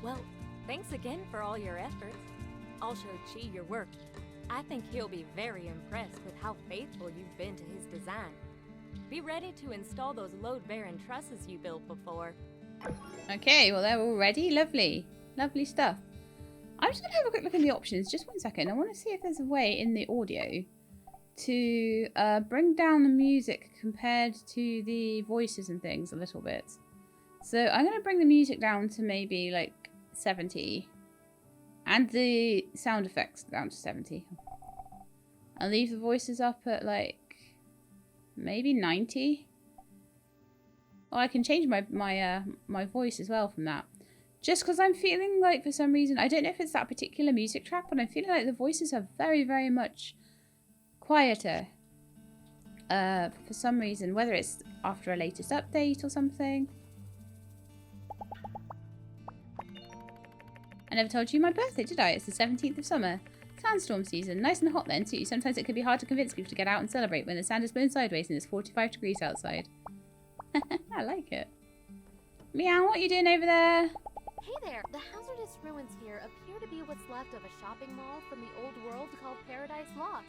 [SPEAKER 3] Well, thanks again for all your efforts. I'll show Chi your work. I think he'll be very impressed with how faithful you've been to his design. Be ready to install those load-bearing trusses you built before.
[SPEAKER 1] Okay, well, they're all ready. Lovely. Lovely stuff. I'm just going to have a quick look in the options. Just 1 second. I want to see if there's a way in the audio to bring down the music compared to the voices and things a little bit. So I'm going to bring the music down to maybe like 70 and the sound effects down to 70. I'll leave the voices up at like maybe 90. Oh, I can change my voice as well from that. Just because I'm feeling like for some reason, I don't know if it's that particular music track, but I'm feeling like the voices are very, very much quieter for some reason, whether it's after a latest update or something. I never told you my birthday, did I? It's the 17th of summer. Sandstorm season. Nice and hot then, too. Sometimes it can be hard to convince people to get out and celebrate when the sand is blown sideways and it's 45 degrees outside. I like it. Meow, what are you doing over there?
[SPEAKER 7] Hey there, the hazardous These ruins here appear to be what's left of a shopping mall from the old world called Paradise Lost.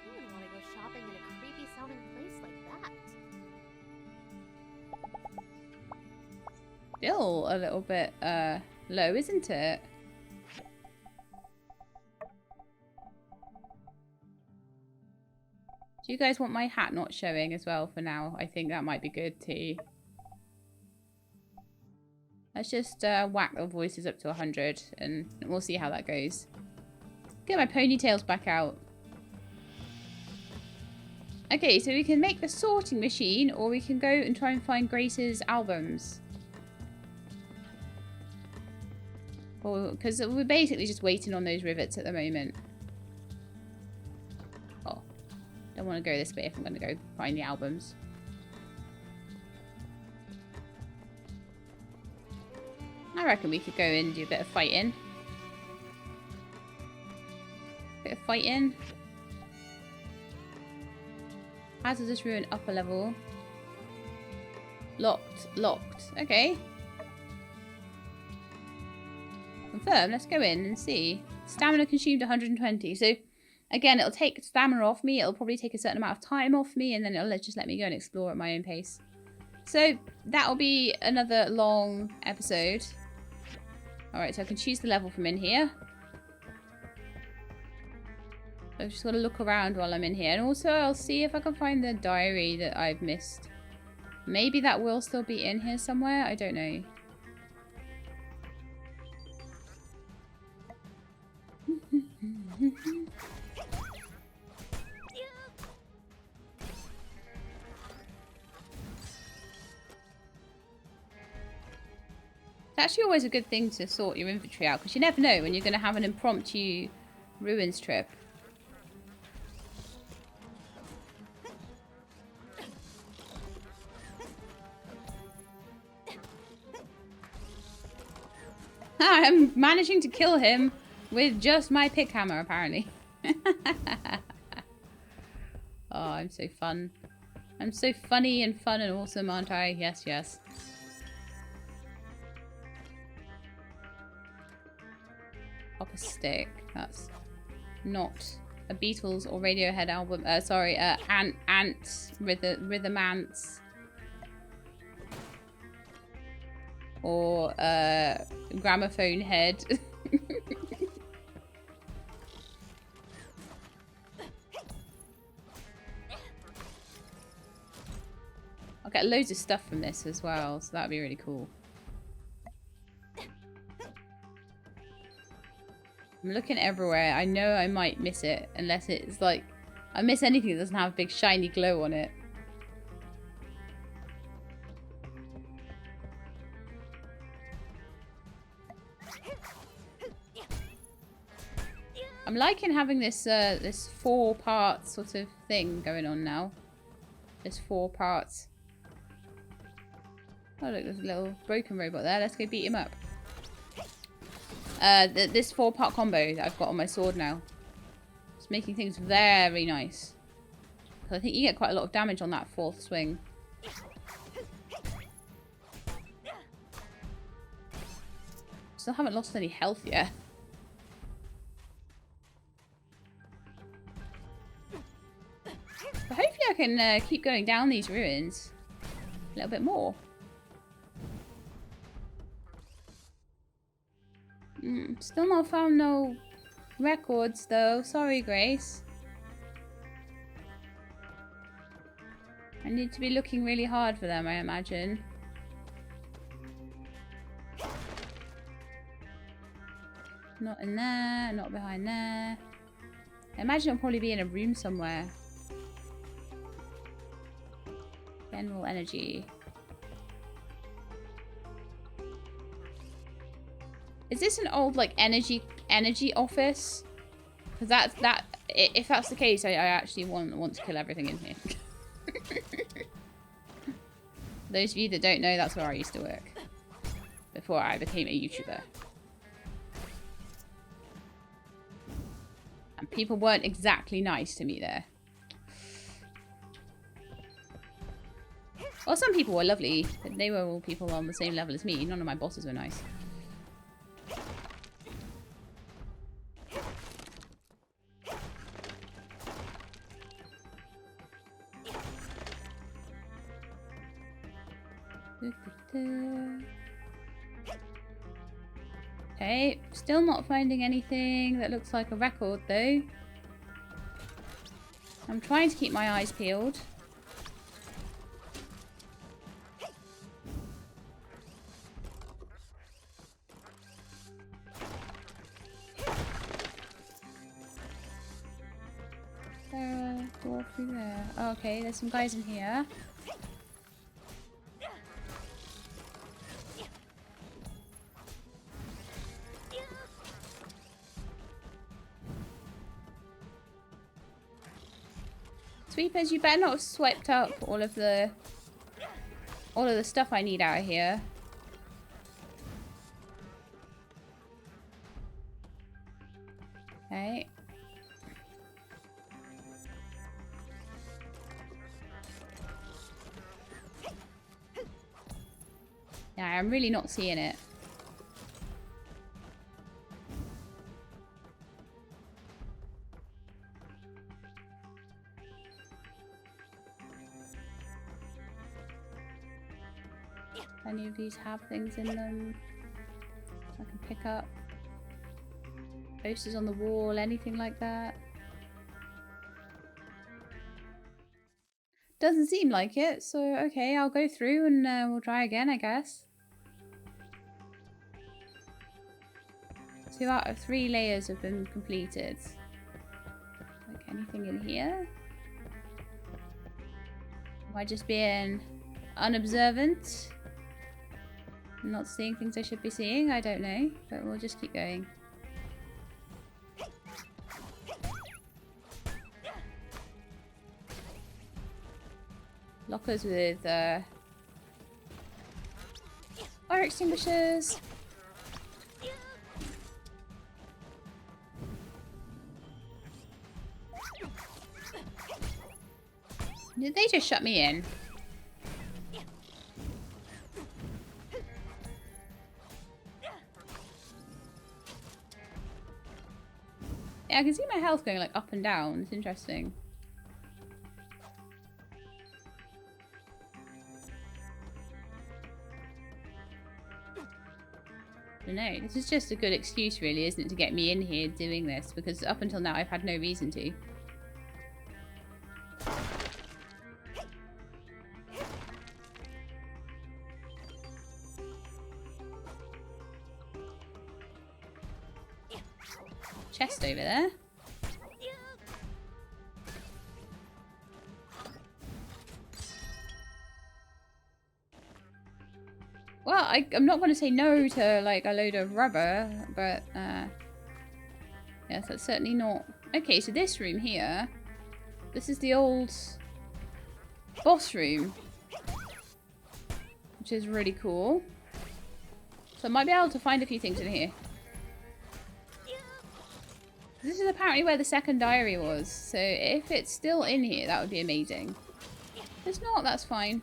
[SPEAKER 7] Who would want to go shopping in a creepy sounding place like that?
[SPEAKER 1] Still a little bit low, isn't it? Do you guys want my hat not showing as well for now? I think that might be good too. Let's just whack the voices up to 100 and we'll see how that goes. Get my ponytails back out. Okay, so we can make the sorting machine or we can go and try and find Grace's albums. Because we're basically just waiting on those rivets at the moment. Oh, don't want to go this way if I'm going to go find the albums. I reckon we could go in and do a bit of fighting. Bit of fighting. Hazardous ruin upper level. Locked. Locked. Okay. Confirm. Let's go in and see. Stamina consumed 120. So, again, it'll take stamina off me. It'll probably take a certain amount of time off me. And then it'll just let me go and explore at my own pace. So, that'll be another long episode. Alright, so I can choose the level from in here. So I've just got to look around while I'm in here. And also, I'll see if I can find the diary that I've missed. Maybe that will still be in here somewhere. I don't know. It's actually always a good thing to sort your inventory out because you never know when you're going to have an impromptu ruins trip. I'm managing to kill him with just my pick hammer, apparently. Oh, I'm so fun. I'm so funny and fun and awesome, aren't I? Yes, yes. Oppa stick. That's not a Beatles or Radiohead album. Sorry, Rhythm Ants. Or Gramophone Head. I'll get loads of stuff from this as well, so that'd be really cool. I'm looking everywhere. I know I might miss it, unless it's like I miss anything that doesn't have a big shiny glow on it. I'm liking having this this 4-part sort of thing going on now. There's 4 parts. Oh look, there's a little broken robot there. Let's go beat him up. This 4-part combo that I've got on my sword now. It's making things very nice. I think you get quite a lot of damage on that 4th swing. Still haven't lost any health yet. But hopefully I can keep going down these ruins a little bit more. Still not found no records though. Sorry, Grace. I need to be looking really hard for them, I imagine. Not in there, not behind there. I imagine it'll probably be in a room somewhere. General energy. Is this an old like energy office? Because if that's the case, I actually want to kill everything in here. Those of you that don't know, that's where I used to work before I became a YouTuber. And people weren't exactly nice to me there. Well, some people were lovely, but they were all people on the same level as me. None of my bosses were nice. Okay, still not finding anything that looks like a record though. I'm trying to keep my eyes peeled. Go through there. Oh, okay, there's some guys in here. Sweepers, you better not have swept up all of the stuff I need out of here. Okay. Yeah, I'm really not seeing it. Any of these have things in them I can pick up? Posters on the wall, anything like that? Doesn't seem like it, so okay, I'll go through and we'll try again, I guess. 2 out of 3 layers have been completed. Like anything in here? Am I just being unobservant? I'm not seeing things I should be seeing? I don't know, but we'll just keep going. Lockers with fire extinguishers. Did they just shut me in? Yeah, I can see my health going like up and down. It's interesting. I don't know. This is just a good excuse, really, isn't it, to get me in here doing this? Because up until now, I've had no reason to. Chest over there. Well, I'm not going to say no to like a load of rubber, but yes, that's certainly not. Okay, so this room here, this is the old boss room, which is really cool. So I might be able to find a few things in here. This is apparently where the second diary was, so if it's still in here, that would be amazing. If it's not, that's fine.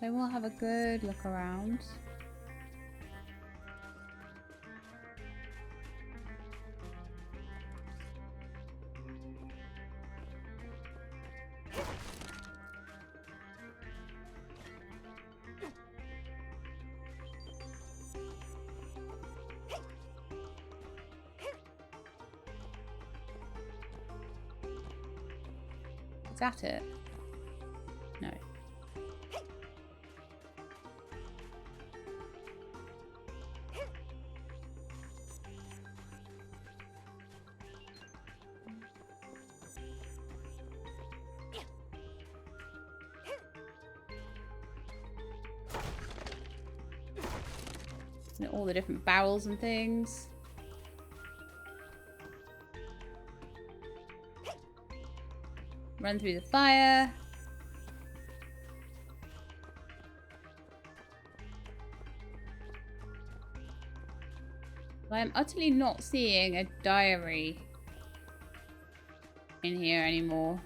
[SPEAKER 1] Then we'll have a good look around. Is that it? No. And all the different barrels and things. Run through the fire. I'm utterly not seeing a diary in here anymore.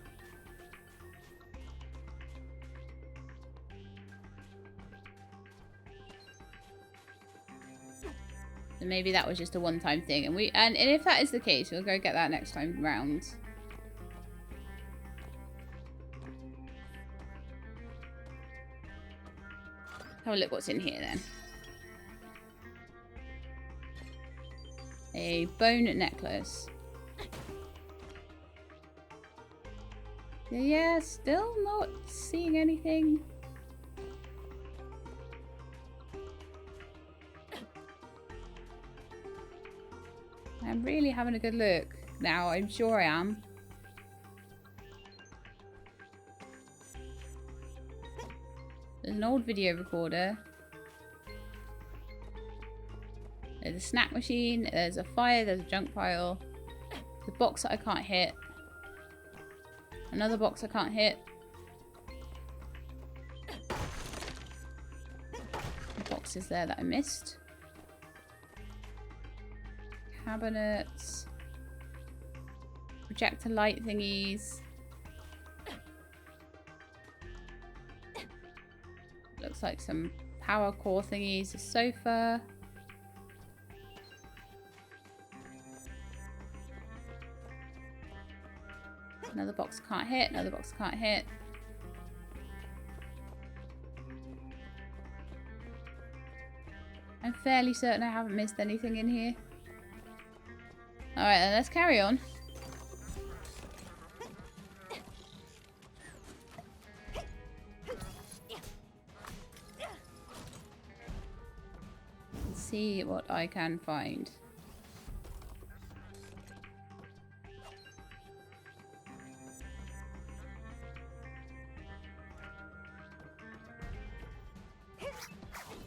[SPEAKER 1] So maybe that was just a one-time thing, and if that is the case, we'll go get that next time round. Have a look what's in here then. A bone necklace. Yeah, still not seeing anything. I'm really having a good look now. I'm sure I am. There's an old video recorder. There's a snack machine. There's a fire. There's a junk pile. The box that I can't hit. Another box I can't hit. The boxes there that I missed. Cabinets. Projector light thingies. Looks like some power core thingies. A sofa. Another box can't hit. Another box can't hit. I'm fairly certain I haven't missed anything in here. Alright then, let's carry on. Let's see what I can find.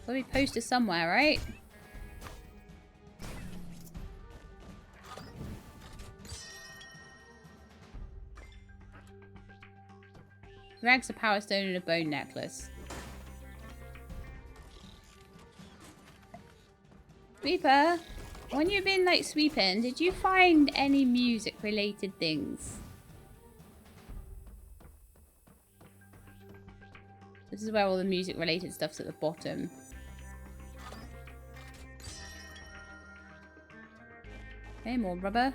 [SPEAKER 1] There'll be posters somewhere, right? Rags, a power stone, and a bone necklace. Sweeper, when you've been like sweeping, did you find any music related things? This is where all the music related stuff's at the bottom. Okay, more rubber.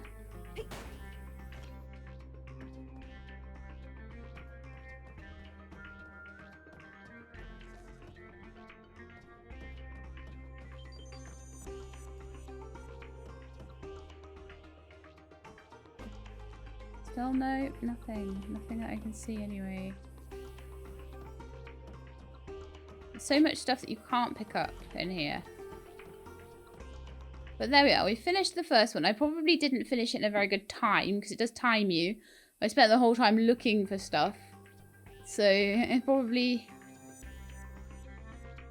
[SPEAKER 1] Still no, nothing. Nothing that I can see anyway. There's so much stuff that you can't pick up in here. But there we are. We finished the first one. I probably didn't finish it in a very good time because it does time you. I spent the whole time looking for stuff. So it probably...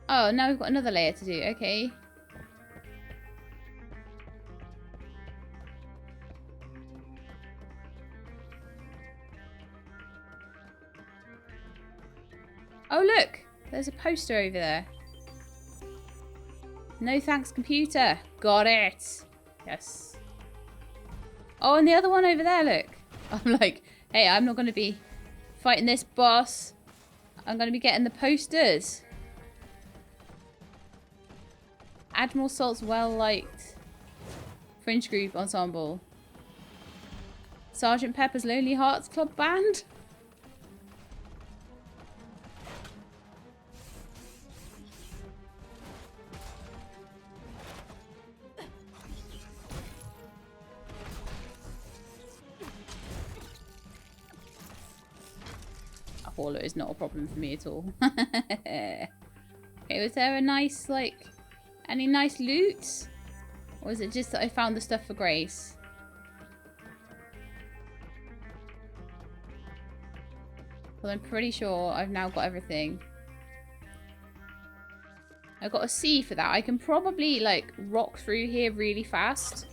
[SPEAKER 1] Oh, now we've got another layer to do. Okay. Oh, look! There's a poster over there. No thanks, computer. Got it. Yes. Oh, and the other one over there, look. I'm like, hey, I'm not going to be fighting this boss. I'm going to be getting the posters. Admiral Salt's well-liked Fringe Group Ensemble. Sergeant Pepper's Lonely Hearts Club Band. It is not a problem for me at all. Okay, was there a nice, like, any nice loot? Or is it just that I found the stuff for Grace? Well, I'm pretty sure I've now got everything. I've got a C for that. I can probably, like, rock through here really fast.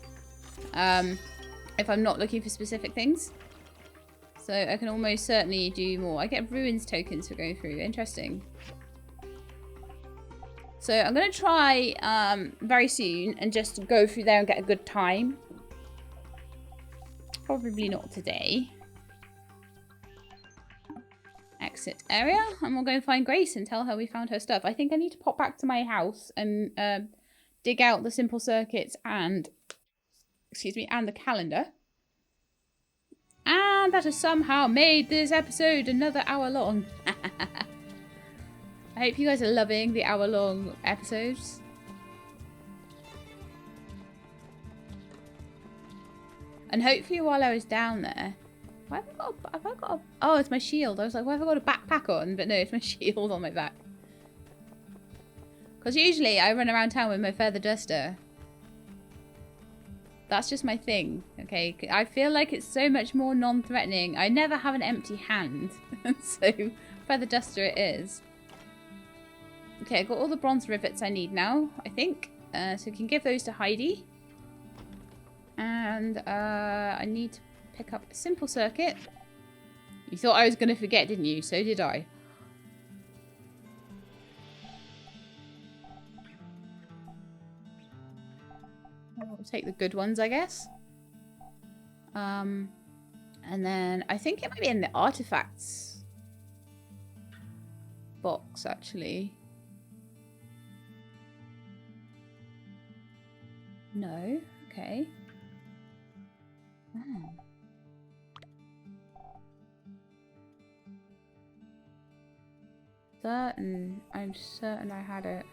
[SPEAKER 1] If I'm not looking for specific things. So I can almost certainly do more. I get ruins tokens for going through. Interesting. So I'm going to try very soon and just go through there and get a good time. Probably not today. Exit area. And we'll go and find Grace and tell her we found her stuff. I think I need to pop back to my house and dig out the simple circuits and, excuse me, and the calendar. And that has somehow made this episode another hour long. I hope you guys are loving the hour-long episodes. And hopefully while I was down there... Why have I got a... Oh, it's my shield. I was like, why have I got a backpack on? But no, it's my shield on my back. Because usually I run around town with my feather duster. That's just my thing, okay? I feel like it's so much more non-threatening. I never have an empty hand. So, feather duster it is. Okay, I got all the bronze rivets I need now, I think. So we can give those to Heidi. And I need to pick up a simple circuit. You thought I was going to forget, didn't you? So did I. We'll take the good ones, I guess. And then I think it might be in the artifacts box, actually. No. Okay. Oh. I'm certain I had it.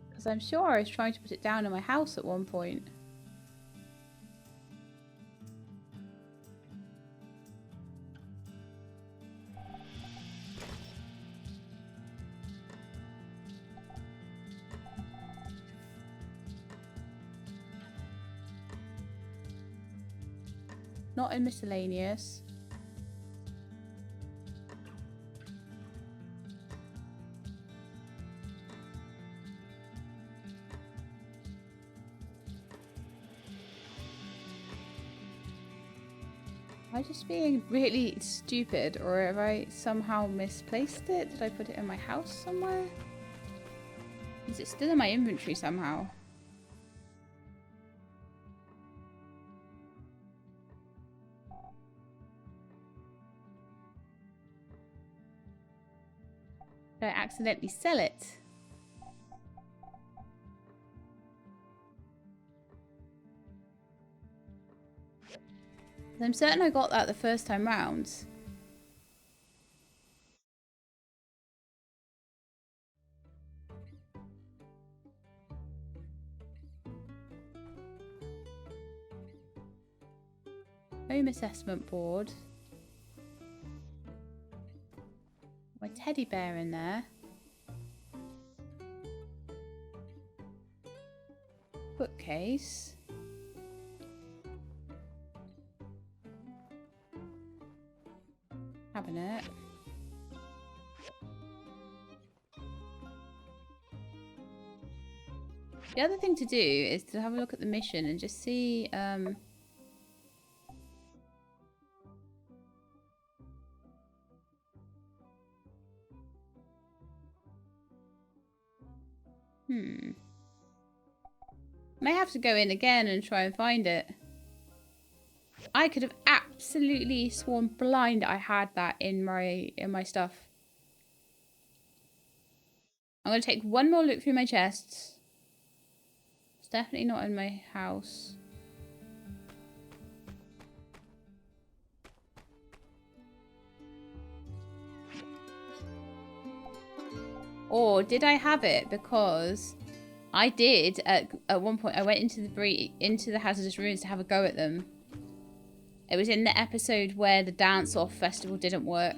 [SPEAKER 1] Because I'm sure I was trying to put it down in my house at one point. Not in miscellaneous. Am I just being really stupid, or have I somehow misplaced it? Did I put it in my house somewhere? Is it still in my inventory somehow? Did I accidentally sell it? I'm certain I got that the first time round. Home assessment board. My teddy bear in there. Bookcase. Cabinet. The other thing to do is to have a look at the mission and just see may have to go in again and try and find it. I could have absolutely sworn blind I had that in my stuff. I'm going to take one more look through my chests. It's definitely not in my house. Or did I have it? Because I did at one point. I went into the hazardous ruins to have a go at them. It was in the episode where the dance-off festival didn't work.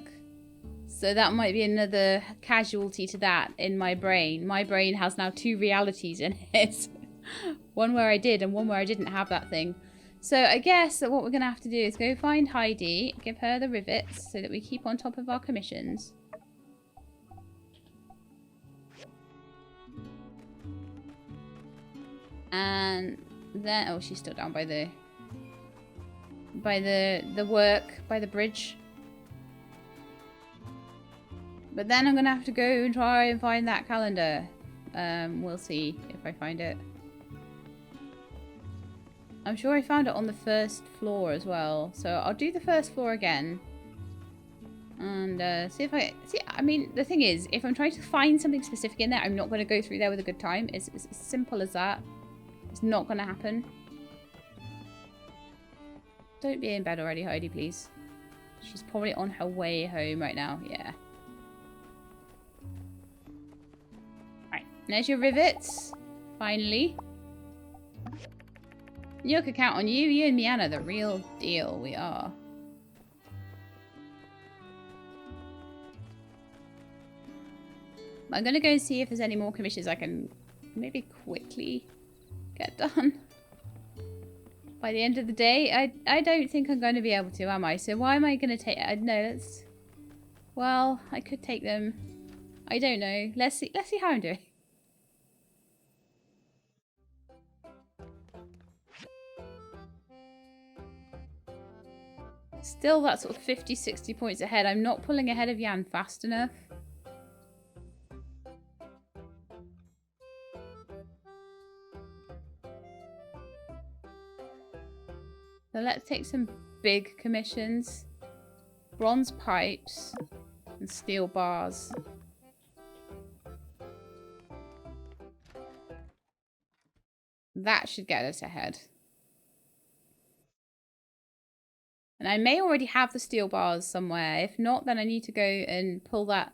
[SPEAKER 1] So that might be another casualty to that in my brain. My brain has now two realities in it. One where I did and one where I didn't have that thing. So I guess that what we're going to have to do is go find Heidi, give her the rivets so that we keep on top of our commissions. And then... Oh, she's still down by the bridge. But then I'm gonna have to go and try and find that calendar. We'll see if I find it. I'm sure I found it on the first floor as well. So I'll do the first floor again. And see if I... See, I mean, the thing is, if I'm trying to find something specific in there, I'm not going to go through there with a good time. It's as simple as that. It's not going to happen. Don't be in bed already, Heidi, please. She's probably on her way home right now. Yeah. Right. There's your rivets. Finally. You can count on you. You and me, Anna, the real deal. We are. I'm going to go and see if there's any more commissions I can maybe quickly get done. By the end of the day, I don't think I'm going to be able to, am I? So why am I going to take... no, let's... Well, I could take them. I don't know. Let's see how I'm doing. Still that sort of 50, 60 points ahead. I'm not pulling ahead of Jan fast enough. So let's take some big commissions. Bronze pipes and steel bars. That should get us ahead. And I may already have the steel bars somewhere. If not, then I need to go and pull that.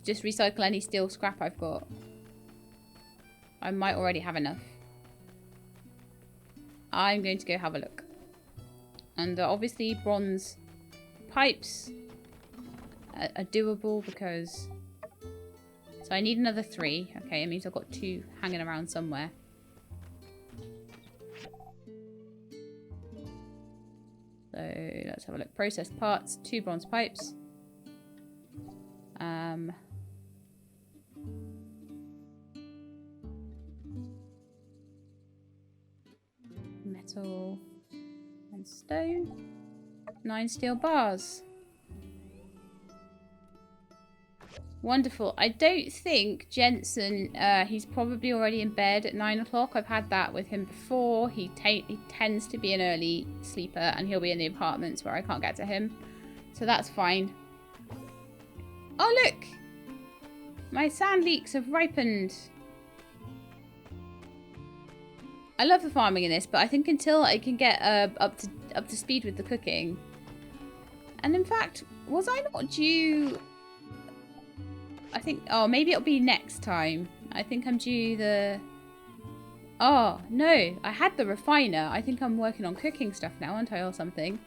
[SPEAKER 1] Just recycle any steel scrap I've got. I might already have enough. I'm going to go have a look. And obviously bronze pipes are doable because... So I need another 3. Okay, it means I've got 2 hanging around somewhere. So let's have a look. Processed parts, 2 bronze pipes. Metal and stone. 9 steel bars. Wonderful. I don't think Jensen, he's probably already in bed at 9 o'clock. I've had that with him before. He tends to be an early sleeper and he'll be in the apartments where I can't get to him. So that's fine. Oh, look! My sand leeks have ripened. I love the farming in this, but I think until I can get up to speed with the cooking. And in fact, was I not due... I think... Oh, maybe it'll be next time. I think I'm due the... Oh, no. I had the refiner. I think I'm working on cooking stuff now, aren't I, or something.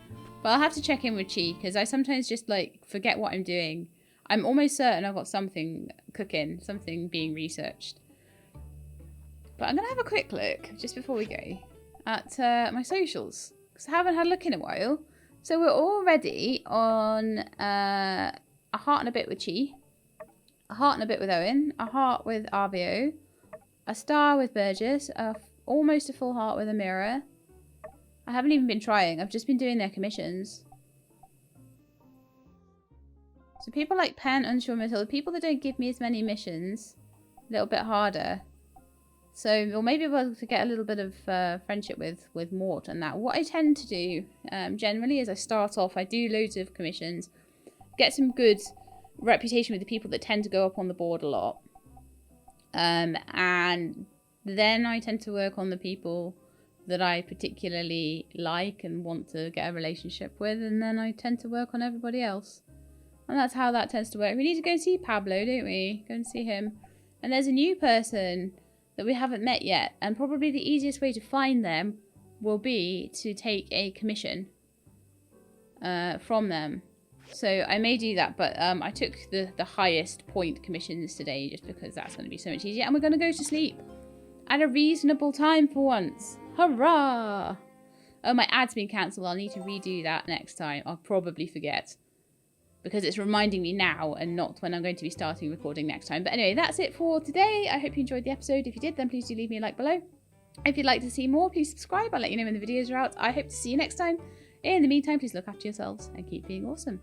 [SPEAKER 1] But I'll have to check in with Chi, because I sometimes just, like, forget what I'm doing. I'm almost certain I've got something cooking, something being researched. But I'm going to have a quick look, just before we go, at my socials. Because I haven't had a look in a while. So we're already on a heart and a bit with Chi. A heart and a bit with Owen. A heart with RVO. A star with Burgess. Almost a full heart with Amira. I haven't even been trying. I've just been doing their commissions. So people like Pen, Unsure, Matilda, people that don't give me as many missions, a little bit harder. So we'll maybe be able to get a little bit of friendship with Mort and that. What I tend to do generally is I start off, I do loads of commissions, get some good reputation with the people that tend to go up on the board a lot. And then I tend to work on the people that I particularly like and want to get a relationship with. And then I tend to work on everybody else. And that's how that tends to work. We need to go and see Pablo, don't we? Go and see him. And there's a new person that we haven't met yet, and probably the easiest way to find them will be to take a commission from them. So I may do that, but I took the highest point commissions today just because that's going to be so much easier. And we're going to go to sleep at a reasonable time for once. Hurrah! Oh, my ad's been cancelled. I'll need to redo that next time. I'll probably forget, because it's reminding me now and not when I'm going to be starting recording next time. But anyway, that's it for today. I hope you enjoyed the episode. If you did, then please do leave me a like below. If you'd like to see more, please subscribe. I'll let you know when the videos are out. I hope to see you next time. In the meantime, please look after yourselves and keep being awesome.